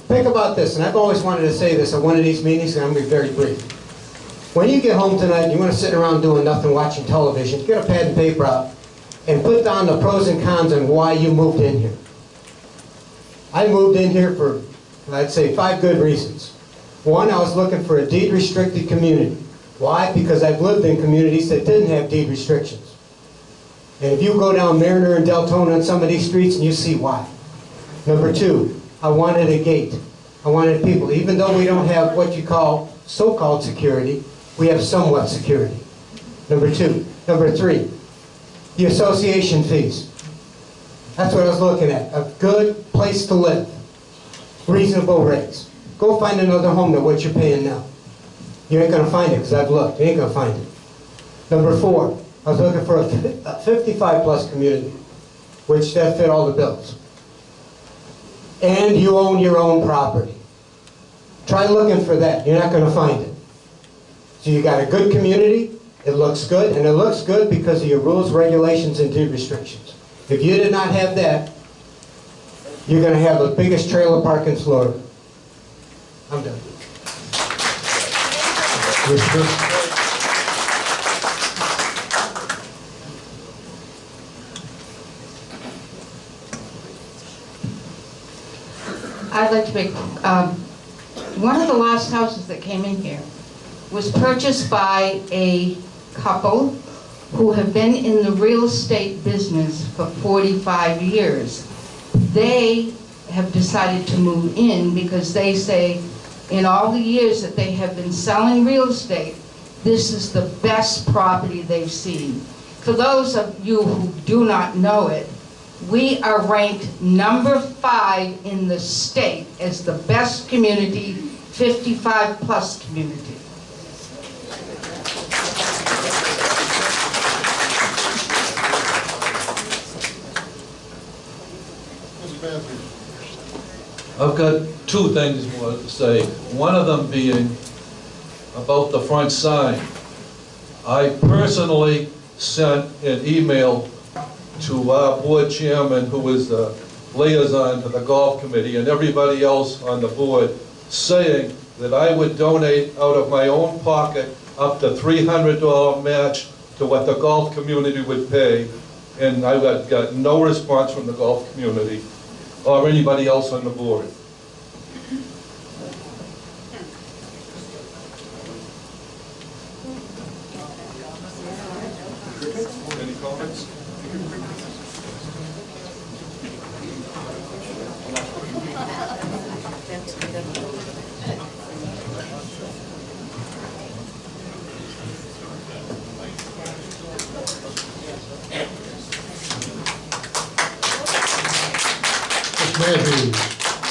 Think about this, and I've always wanted to say this at one of these meetings, and I'm going to be very brief. When you get home tonight and you want to sit around doing nothing, watching television, get a pad and paper out and put down the pros and cons on why you moved in here. I moved in here for, I'd say, 5 good reasons. One, I was looking for a deed-restricted community. Why? Because I've lived in communities that didn't have deed restrictions. And if you go down Mariner and Deltona and some of these streets, and you see why. Number 2, I wanted a gate. I wanted people, even though we don't have what you call so-called security, we have somewhat security. Number 2. Number 3, the association fees. That's what I was looking at. A good place to live. Reasonable rates. Go find another home than what you're paying now. You ain't going to find it, because I've looked. You ain't going to find it. Number 4, I was looking for a 55-plus community, which that fit all the bills. And you own your own property. Try looking for that. You're not going to find it. So you got a good community, it looks good, and it looks good because of your rules, regulations, and deed restrictions. If you did not have that, you're going to have the biggest trailer park in Florida. I'm done. I'd like to make, one of the last houses that came in here was purchased by a couple who have been in the real estate business for 45 years. They have decided to move in because they say in all the years that they have been selling real estate, this is the best property they've seen. For those of you who do not know it, we are ranked number 5 in the state as the best community, 55 plus community. I've got 2 things more to say. One of them being about the front sign. I personally sent an email to our board chairman, who is the liaison to the golf committee, and everybody else on the board, saying that I would donate out of my own pocket up to $300 match to what the golf community would pay, and I got no response from the golf community or anybody else on the board. Any comments?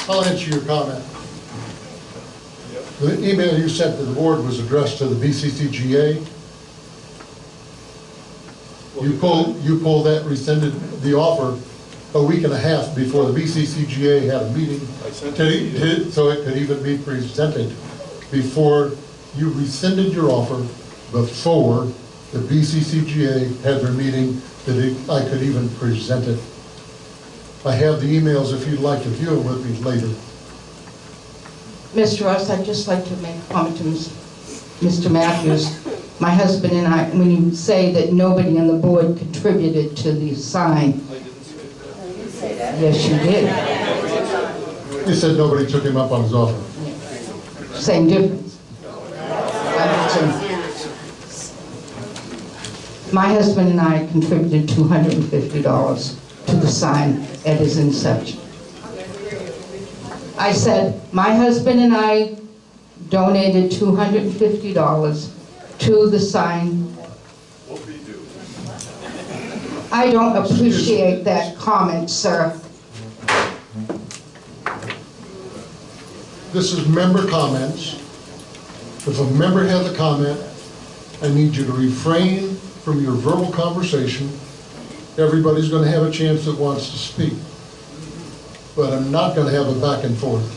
I'll answer your comment. The email you sent to the board was addressed to the BCCGA. You pulled that, rescinded the offer a week and a half before the BCCGA had a meeting, so it could even be presented before you rescinded your offer, before the BCCGA had their meeting, that I could even present it. I have the emails if you'd like to view them with me later. Mr. Ross, I'd just like to make a comment to Mr. Matthews. My husband and I, when you say that nobody on the board contributed to the sign. I didn't say that. Yes, you did. You said nobody took him up on his offer. Same difference. My husband and I contributed $250 to the sign at his inception. I said, my husband and I donated $250 to the sign. I don't appreciate that comment, sir. This is member comments. If a member has a comment, I need you to refrain from your verbal conversation. Everybody's going to have a chance that wants to speak. But I'm not going to have a back and forth.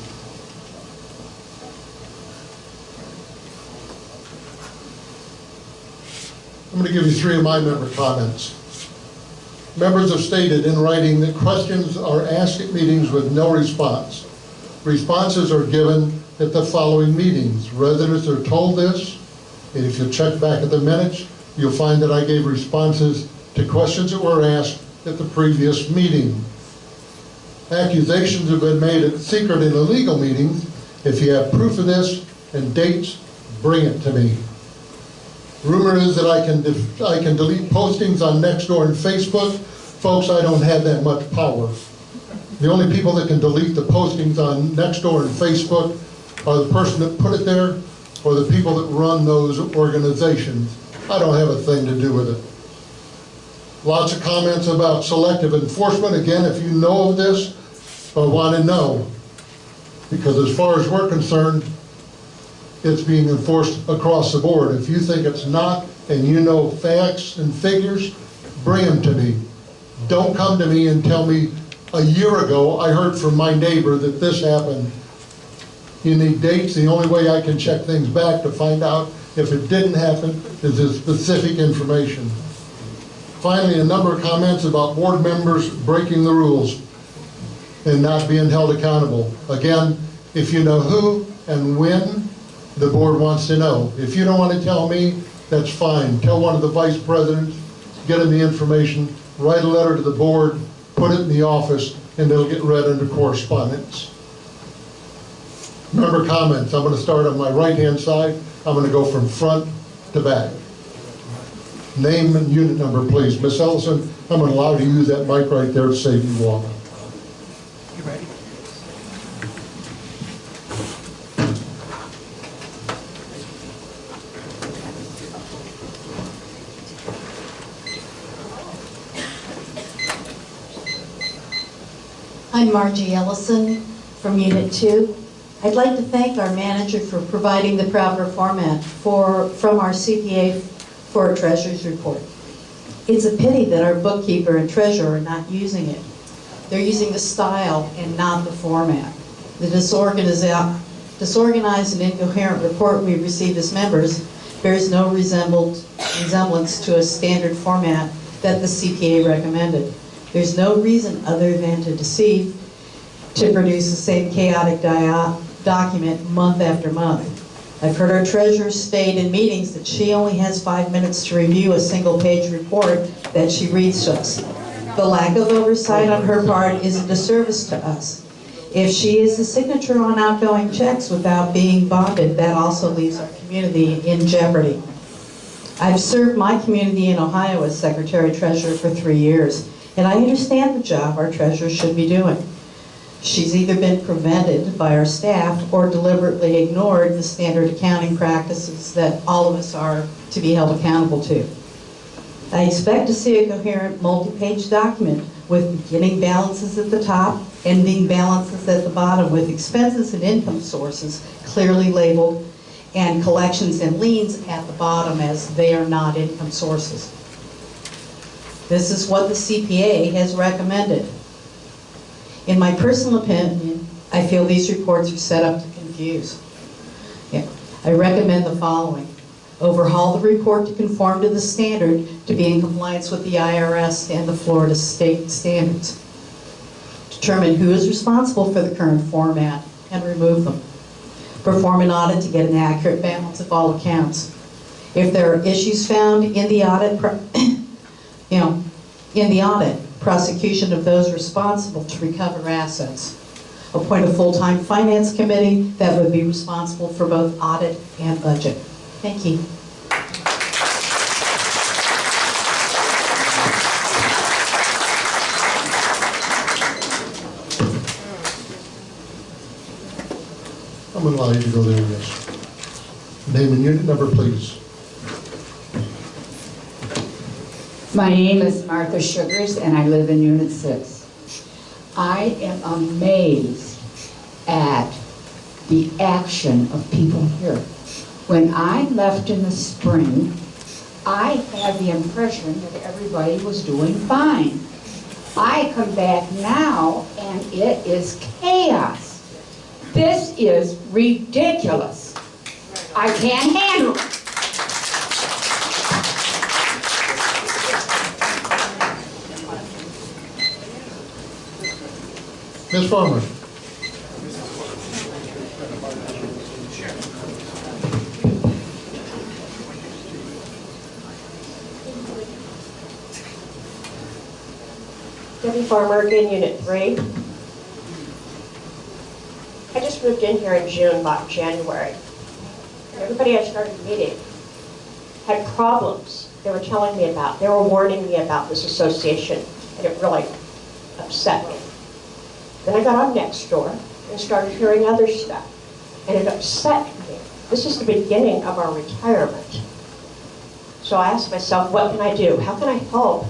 I'm going to give you 3 of my member comments. Members have stated in writing that questions are asked at meetings with no response. Responses are given at the following meetings. Residents are told this, and if you check back at the minutes, you'll find that I gave responses to questions that were asked at the previous meeting. Accusations have been made at secret and illegal meetings. If you have proof of this and dates, bring it to me. Rumor is that I can delete postings on Nextdoor and Facebook. Folks, I don't have that much power. The only people that can delete the postings on Nextdoor and Facebook are the person that put it there or the people that run those organizations. I don't have a thing to do with it. Lots of comments about selective enforcement. Again, if you know of this, I want to know. Because as far as we're concerned, it's being enforced across the board. If you think it's not, and you know facts and figures, bring them to me. Don't come to me and tell me a year ago I heard from my neighbor that this happened. You need dates. The only way I can check things back to find out If it didn't happen, is the specific information. Finally, a number of comments about board members breaking the rules and not being held accountable. Again, if you know who and when, the board wants to know. If you don't want to tell me, that's fine. Tell one of the vice presidents, get them the information, write a letter to the board, put it in the office, and it'll get read under correspondence. Member comments. I'm going to start on my right-hand side. I'm going to go from front to back. Name and unit number, please. Miss Ellison, I'm going to allow you to use that mic right there to save you walking. You ready? I'm Margie Ellison from Unit 2. I'd like to thank our manager for providing the proper format from our CPA for a treasurer's report. It's a pity that our bookkeeper and treasurer are not using it. They're using the style and not the format. The disorganized and incoherent report we received as members bears no resemblance to a standard format that the CPA recommended. There's no reason other than to deceive to produce the same chaotic document month after month. I've heard our treasurer state in meetings that she only has 5 minutes to review a single-page report that she reads to us. The lack of oversight on her part is a disservice to us. If she is the signature on outgoing checks without being bonded, that also leaves our community in jeopardy. I've served my community in Ohio as Secretary-Treasurer for 3 years, and I understand the job our treasurer should be doing. She's either been prevented by our staff or deliberately ignored the standard accounting practices that all of us are to be held accountable to. I expect to see a coherent multi-page document with beginning balances at the top, ending balances at the bottom, with expenses and income sources clearly labeled, and collections and liens at the bottom as they are not income sources. This is what the CPA has recommended. In my personal opinion, I feel these reports are set up to confuse. I recommend the following. Overhaul the report to conform to the standard to be in compliance with the IRS and the Florida state standards. Determine who is responsible for the current format and remove them. Perform an audit to get an accurate balance of all accounts. If there are issues found in the audit, prosecution of those responsible to recover assets. Appoint a full-time finance committee that would be responsible for both audit and budget. Thank you. I'm going to allow you to go there, yes. Name and unit number, please. My name is Martha Sugars, and I live in Unit 6. I am amazed at the action of people here. When I left in the spring, I had the impression that everybody was doing fine. I come back now, and it is chaos. This is ridiculous. I can't handle it. Ms. Farmer. Debbie Farmer, again, Unit 3. I just moved in here in June, about January. And everybody I started meeting had problems they were telling me about. They were warning me about this association, and it really upset me. Then I got on Nextdoor and started hearing other stuff, and it upset me. This is the beginning of our retirement. So I asked myself, what can I do? How can I help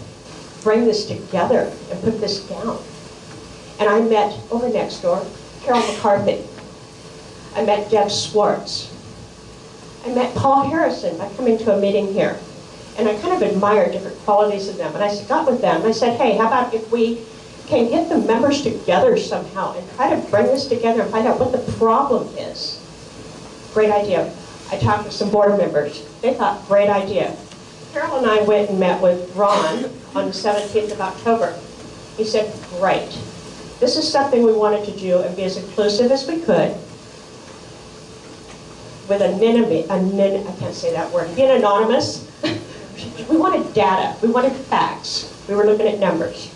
bring this together and put this down? And I met, over Nextdoor, Carol McCarthy. I met Deb Swartz. I met Paul Harrison by coming to a meeting here. And I kind of admired different qualities of them. And I got with them, and I said, hey, how about if we can get the members together somehow and try to bring this together and find out what the problem is. Great idea. I talked to some board members. They thought, great idea. Carol and I went and met with Ron on the 17th of October. He said, great. This is something we wanted to do and be as inclusive as we could with I can't say that word, being anonymous. We wanted data, we wanted facts. We were looking at numbers.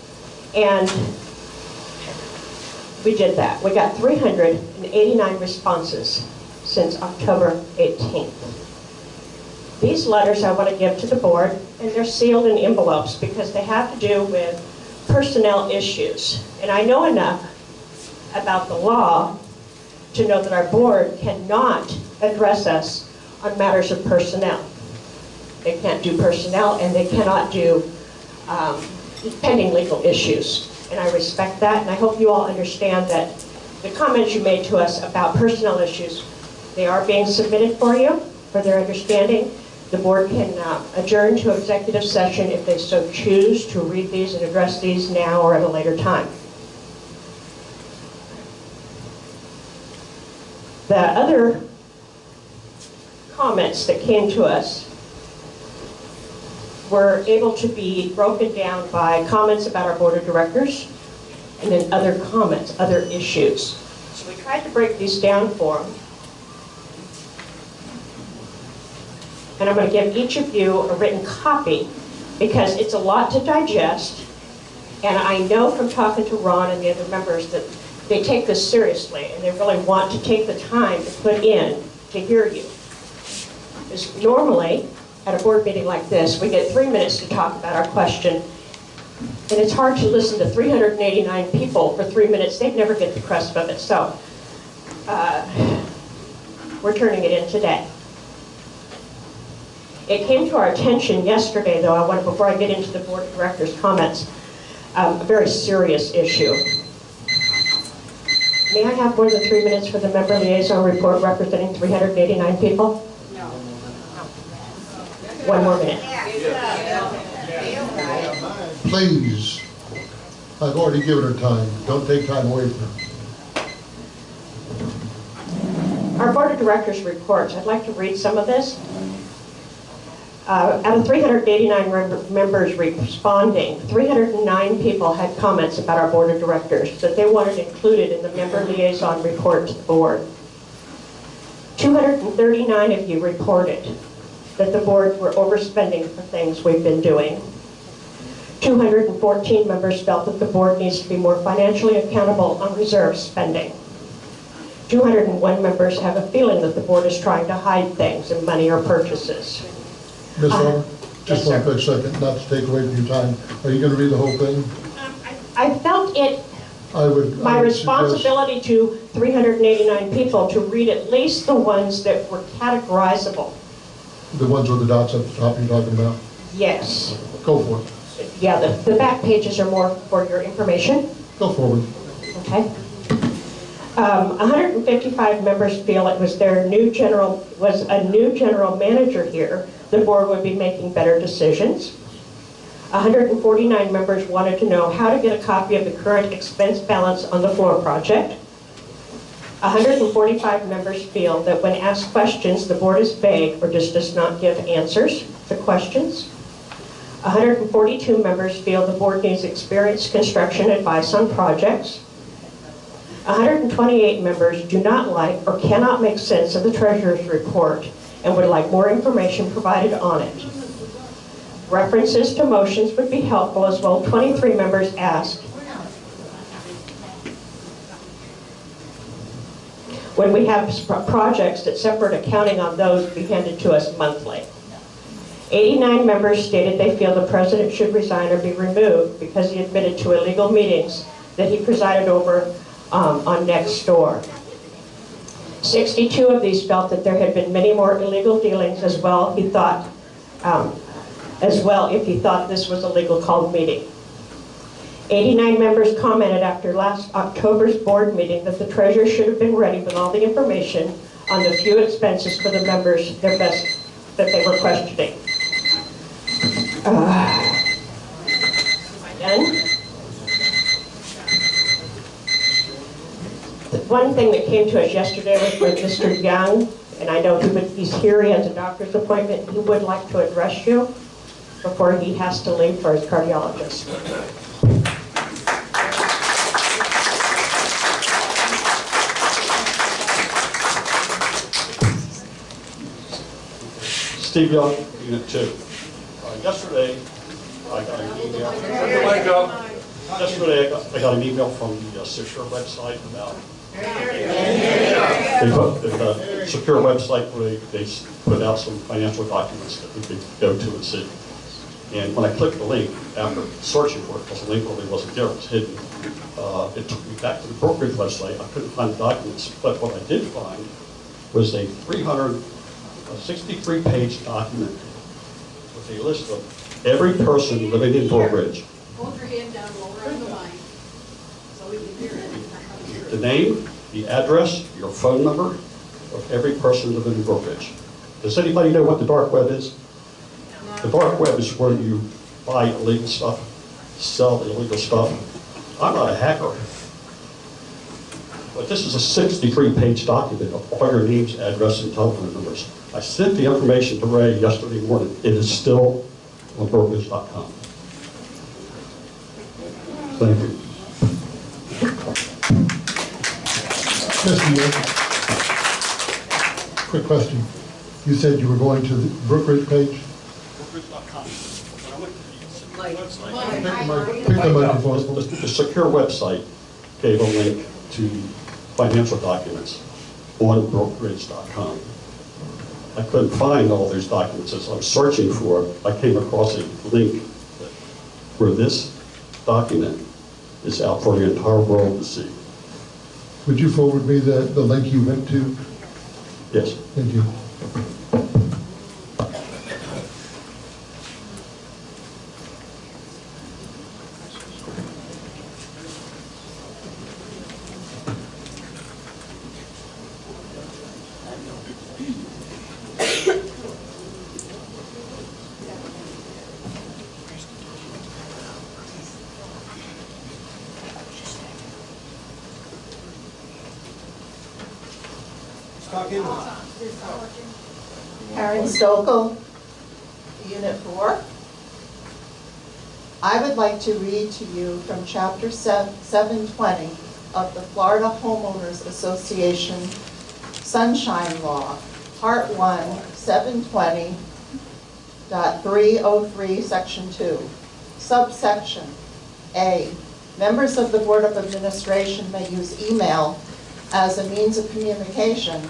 And we did that. We got 389 responses since October 18th. These letters I want to give to the board, and they're sealed in envelopes because they have to do with personnel issues. And I know enough about the law to know that our board cannot address us on matters of personnel. They can't do personnel, and they cannot do pending legal issues. And I respect that, and I hope you all understand that the comments you made to us about personnel issues, they are being submitted for you, for their understanding. The board can adjourn to executive session if they so choose to read these and address these now or at a later time. The other comments that came to us were able to be broken down by comments about our board of directors and then other comments, other issues. So we tried to break these down for them. And I'm going to give each of you a written copy because it's a lot to digest. And I know from talking to Ron and the other members that they take this seriously and they really want to take the time to put in to hear you. Because normally, at a board meeting like this, we get 3 minutes to talk about our question. And it's hard to listen to 389 people for 3 minutes. They'd never get the crust of it. So we're turning it in today. It came to our attention yesterday, though, before I get into the board of directors' comments, a very serious issue. May I have more than 3 minutes for the member liaison report representing 389 people? No. 1 more minute. Please. I've already given her time. Don't take time away from her. Our board of directors reports, I'd like to read some of this. Out of 389 members responding, 309 people had comments about our board of directors that they wanted included in the member liaison report to the board. 239 of you reported that the board were overspending for things we've been doing. 214 members felt that the board needs to be more financially accountable on reserve spending. 201 members have a feeling that the board is trying to hide things in money or purchases. Ms. Farmer, yes, just one quick second, not to take away from your time. Are you going to read the whole thing? I felt it my responsibility to 389 people to read at least the ones that were categorizable. The ones with the dots at the top you're talking about? Yes. Go for it. Yeah, the back pages are more for your information. Go forward. Okay. 155 members feel it was a new general manager here. The board would be making better decisions. 149 members wanted to know how to get a copy of the current expense balance on the floor project. 145 members feel that when asked questions, the board is vague or just does not give answers to questions. 142 members feel the board needs experienced construction advice on projects. 128 members do not like or cannot make sense of the treasurer's report and would like more information provided on it. References to motions would be helpful as well. 23 members asked when we have projects that separate accounting on those be handed to us monthly. 89 members stated they feel the president should resign or be removed because he admitted to illegal meetings that he presided over on next door. 62 of these felt that there had been many more illegal dealings as well. He thought, if he thought this was a legal called meeting. 89 members commented after last October's board meeting that the treasurer should have been ready with all the information on the few expenses for the members, their best, that they were questioning. Again. The one thing that came to us yesterday was when Mr. Young And I know he's here, he has a doctor's appointment, he would like to address you before he has to leave for his cardiologist. Steve Young, Unit 2. Yesterday, I got an email. Yesterday, I got an email from the Secure website about. They put the Secure website where they put out some financial documents that we could go to and see. And when I clicked the link, after searching for it, because the link really wasn't there, it was hidden, it took me back to the Brookridge website. I couldn't find the documents, but what I did find was a 363-page document with a list of every person living in Brookridge. Hold your hand down lower on the line so we can hear it. The name, the address, your phone number of every person living in Brookridge. Does anybody know what the dark web is? The dark web is where you buy illegal stuff, sell illegal stuff. I'm not a hacker, but this is a 63-page document of all your names, address, and telephone numbers. I sent the information to Ray yesterday morning. It is still on Brookridge.com. Thank you. Mr. York, quick question. You said you were going to the Brookridge page? Brookridge.com. The The Secure website gave a link to financial documents on Brookridge.com. I couldn't find all these documents as I'm searching for it. I came across a link where this document is out for the entire world to see. Would you forward me the link you went to? Yes. Thank you. Karen Stokel, Unit 4. I would like to read to you from Chapter 720 of the Florida Homeowners Association Sunshine Law, Part 1, 720.303, Section 2. Subsection A. Members of the Board of Administration may use email as a means of communication,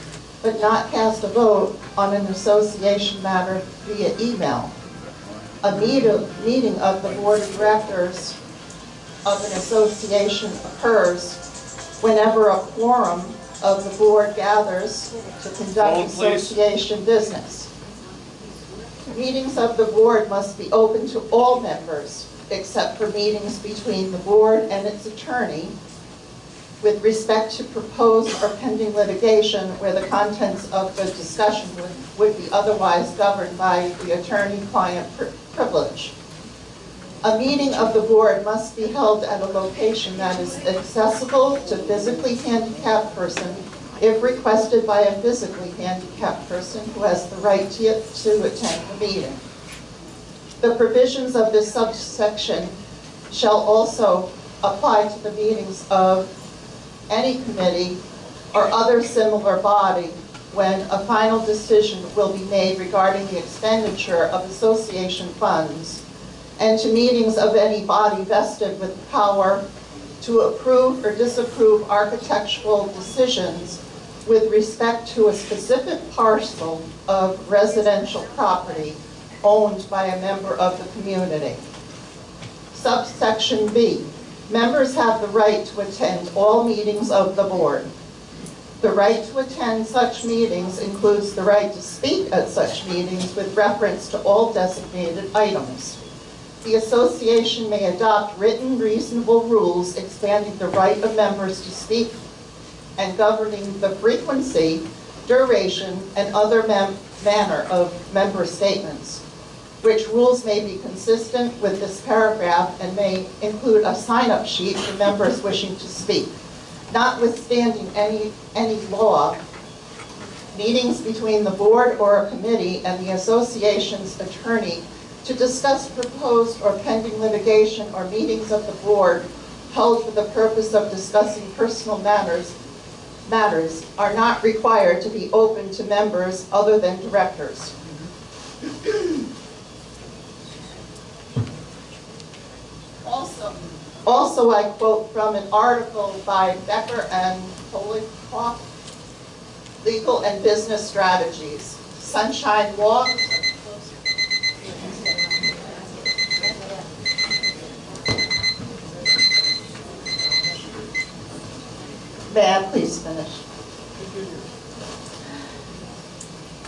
but not cast a vote on an association matter via email. A meeting of the Board of Directors of an association occurs whenever a quorum of the board gathers to conduct association business. Meetings of the board must be open to all members, except for meetings between the board and its attorney with respect to proposed or pending litigation where the contents of the discussion would be otherwise governed by the attorney-client privilege. A meeting of the board must be held at a location that is accessible to physically handicapped person if requested by a physically handicapped person who has the right to attend the meeting. The provisions of this subsection shall also apply to the meetings of any committee or other similar body when a final decision will be made regarding the expenditure of association funds, and to meetings of any body vested with power to approve or disapprove architectural decisions with respect to a specific parcel of residential property owned by a member of the community. Subsection B. Members have the right to attend all meetings of the board. The right to attend such meetings includes the right to speak at such meetings with reference to all designated items. The association may adopt written reasonable rules expanding the right of members to speak and governing the frequency, duration, and other manner of member statements, which rules may be consistent with this paragraph and may include a sign-up sheet for members wishing to speak. Notwithstanding any law meetings between the board or a committee and the association's attorney to discuss proposed or pending litigation, or meetings of the board held for the purpose of discussing personal matters are not required to be open to members other than directors. Also, I quote from an article by Becker and Polikoff, Legal and Business Strategies. Sunshine Law. May I please finish?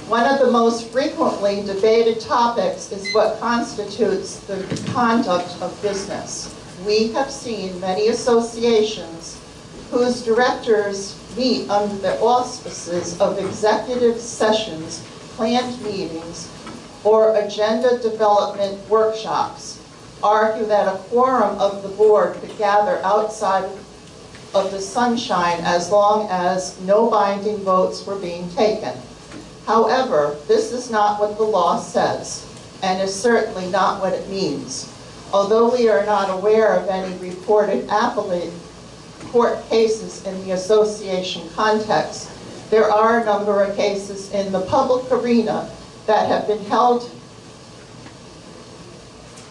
One of the most frequently debated topics is what constitutes the conduct of business. We have seen many associations whose directors meet under the auspices of executive sessions, planned meetings, or agenda development workshops, argue that a quorum of the board could gather outside of the sunshine as long as no binding votes were being taken. However, this is not what the law says, and is certainly not what it means. Although we are not aware of any reported appellate court cases in the association context, there are a number of cases in the public arena that have been held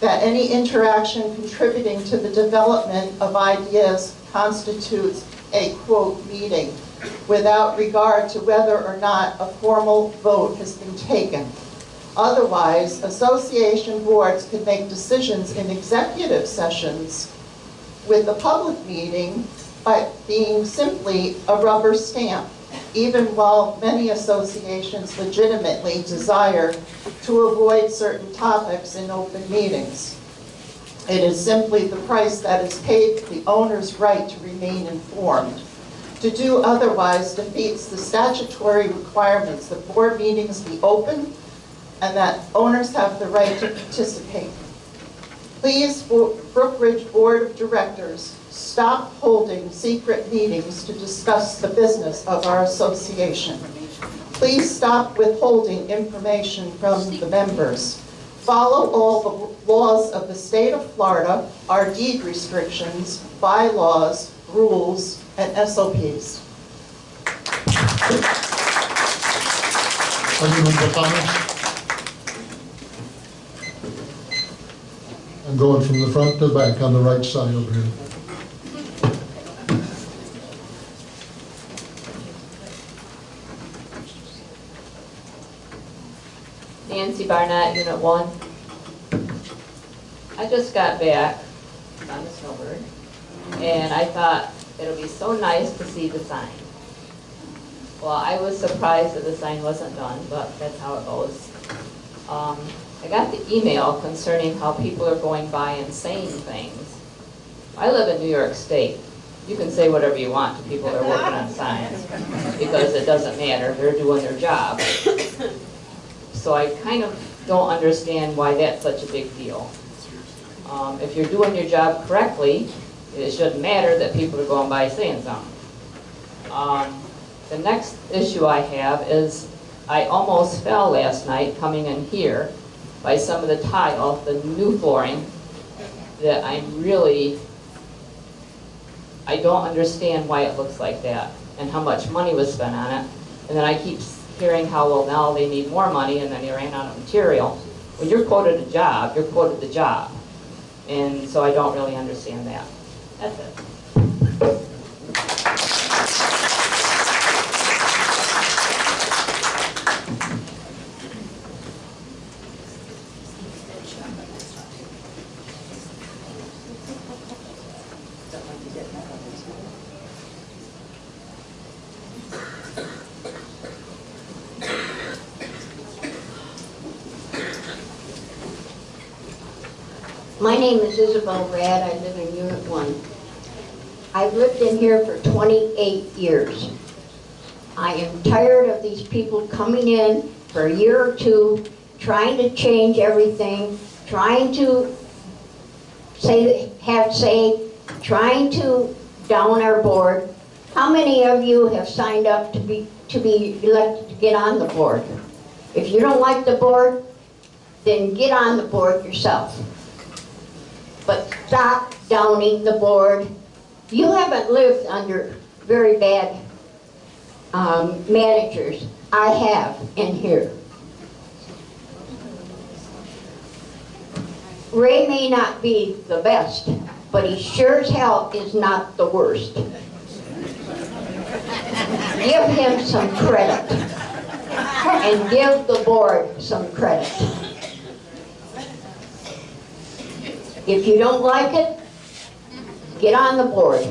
that any interaction contributing to the development of ideas constitutes a, quote, meeting, without regard to whether or not a formal vote has been taken. Otherwise, association boards can make decisions in executive sessions with the public meeting by being simply a rubber stamp, even while many associations legitimately desire to avoid certain topics in open meetings. It is simply the price that is paid for the owner's right to remain informed. To do otherwise defeats the statutory requirements that board meetings be open and that owners have the right to participate. Please, Brookridge Board of Directors, stop holding secret meetings to discuss the business of our association. Please stop withholding information from the members. Follow all the laws of the state of Florida, our deed restrictions, bylaws, rules, and SOPs. Anyone for comments? I'm going from the front to the back on the right side over here. Nancy Barnett, Unit 1. I just got back on the snowbird, and I thought it'll be so nice to see the sign. Well, I was surprised that the sign wasn't done, but that's how it goes. I got the email concerning how people are going by and saying things. I live in New York State. You can say whatever you want to people that are working on signs, because it doesn't matter, they're doing their job. So I kind of don't understand why that's such a big deal. If you're doing your job correctly, it shouldn't matter that people are going by saying something. The next issue I have is I almost fell last night coming in here by some of the tile, the new flooring, that I don't understand why it looks like that and how much money was spent on it. And then I keep hearing how, well, now they need more money and then they ran out of material. When you're quoted a job, you're quoted the job. And so I don't really understand that. That's it. My name is Isabel Rad. I live in Unit 1. I've lived in here for 28 years. I am tired of these people coming in for a year or two, trying to change everything, trying to have say, trying to down our board. How many of you have signed up to be elected to get on the board? If you don't like the board, then get on the board yourself. But stop downing the board. You haven't lived under very bad managers. I have in here. Ray may not be the best, but he sure as hell is not the worst. Give him some credit. And give the board some credit. If you don't like it, get on the board.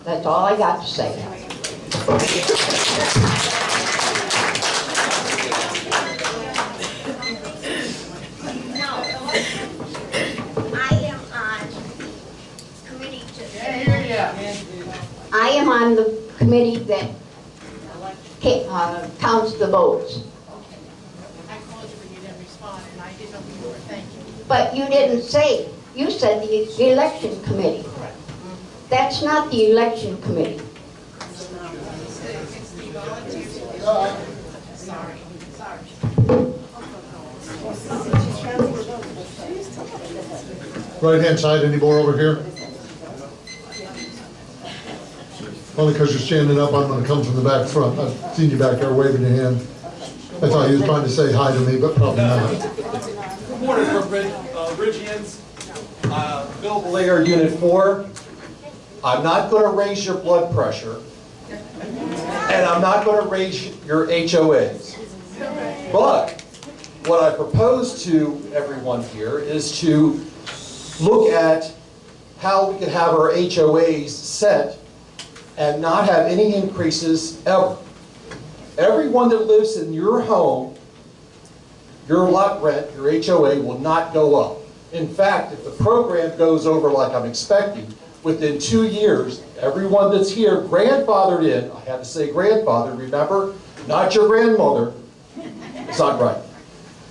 That's all I got to say. I am on the committee that counts the votes. I called you, but you didn't respond, and I didn't know who you were. Thank you. But you didn't say, you said the election committee. That's not the election committee. It's the volunteers. Sorry. Right-hand side, any more over here? Only because you're standing up, I'm gonna come from the back front. I've seen you back there waving your hand. I thought you was trying to say hi to me, but probably not. Good morning, Brookridge, Ridgians. Bill Belair, Unit 4. I'm not going to raise your blood pressure, and I'm not going to raise your HOAs. But what I propose to everyone here is to look at how we can have our HOAs set and not have any increases ever. Everyone that lives in your home, your lot rent, your HOA will not go up. In fact, if the program goes over like I'm expecting, within 2 years, everyone that's here grandfathered in, I have to say grandfathered, remember, not your grandmother, it's not right.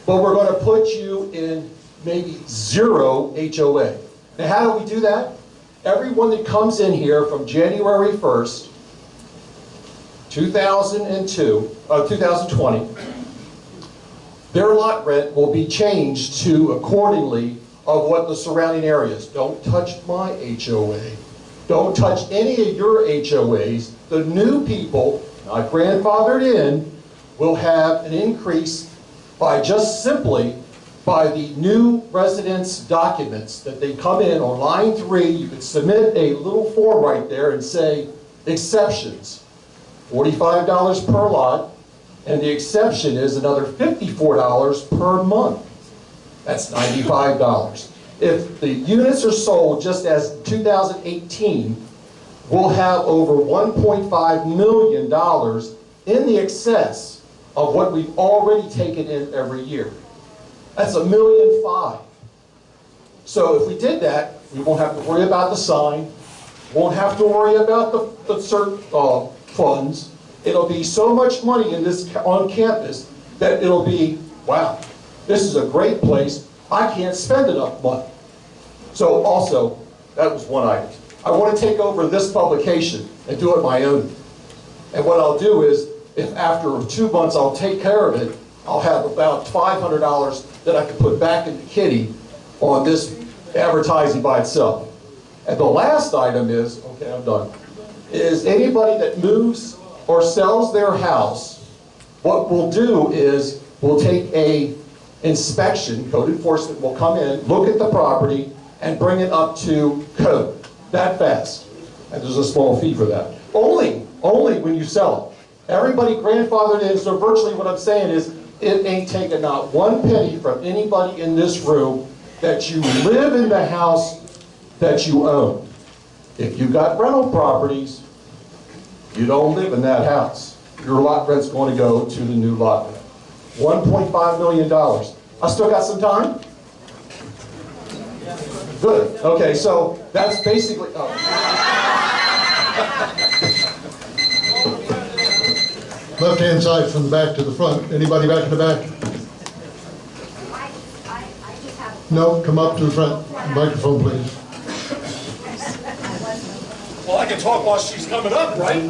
But we're going to put you in maybe 0 HOA. Now how do we do that? Everyone that comes in here from January 1st, 2020, their lot rent will be changed to accordingly of what the surrounding areas. Don't touch my HOA. Don't touch any of your HOAs. The new people, not grandfathered in, will have an increase by just simply by the new residence documents that they come in on line 3. You could submit a little form right there and say exceptions. $45 per lot, and the exception is another $54 per month. That's $95. If the units are sold just as 2018, we'll have over $1.5 million in the excess of what we've already taken in every year. That's $1.5 million. So if we did that, we won't have to worry about the sign, won't have to worry about the certain funds. It'll be so much money in this on campus that it'll be, wow, this is a great place. I can't spend enough money. So also, that was one item. I want to take over this publication and do it my own. And what I'll do is, if after 2 months I'll take care of it, I'll have about $500 that I can put back in the kitty on this advertising by itself. And the last item is, okay, I'm done, is anybody that moves or sells their house, what we'll do is we'll take a inspection, code enforcement will come in, look at the property, and bring it up to code. That fast. And there's a small fee for that. Only when you sell it. Everybody grandfathered in, so virtually what I'm saying is it ain't taking not one penny from anybody in this room that you live in the house that you own. If you got rental properties, you don't live in that house. Your lot rent's going to go to the new lot rent. $1.5 million. I still got some time? Good. Okay, so that's basically... Oh. Left-hand side from the back to the front. Anybody back in the back? No, come up to the front. Microphone, please. Well, I can talk while she's coming up, right?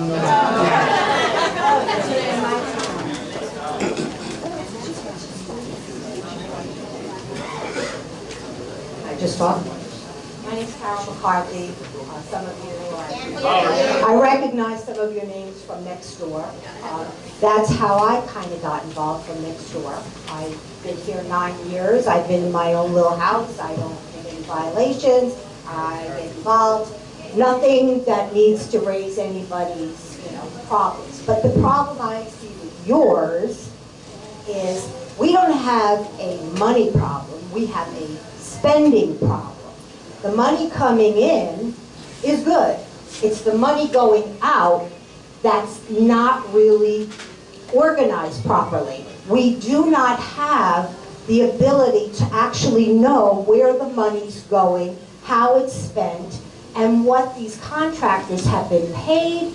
I just talked. My name's Carol McCarthy. Some of you, I recognize some of your names from next door. That's how I kind of got involved from next door. I've been here 9 years. I've been in my own little house. I don't make any violations. I get involved. Nothing that needs to raise anybody's, problems. But the problem I see with yours is we don't have a money problem. We have a spending problem. The money coming in is good. It's the money going out that's not really organized properly. We do not have the ability to actually know where the money's going, how it's spent, and what these contractors have been paid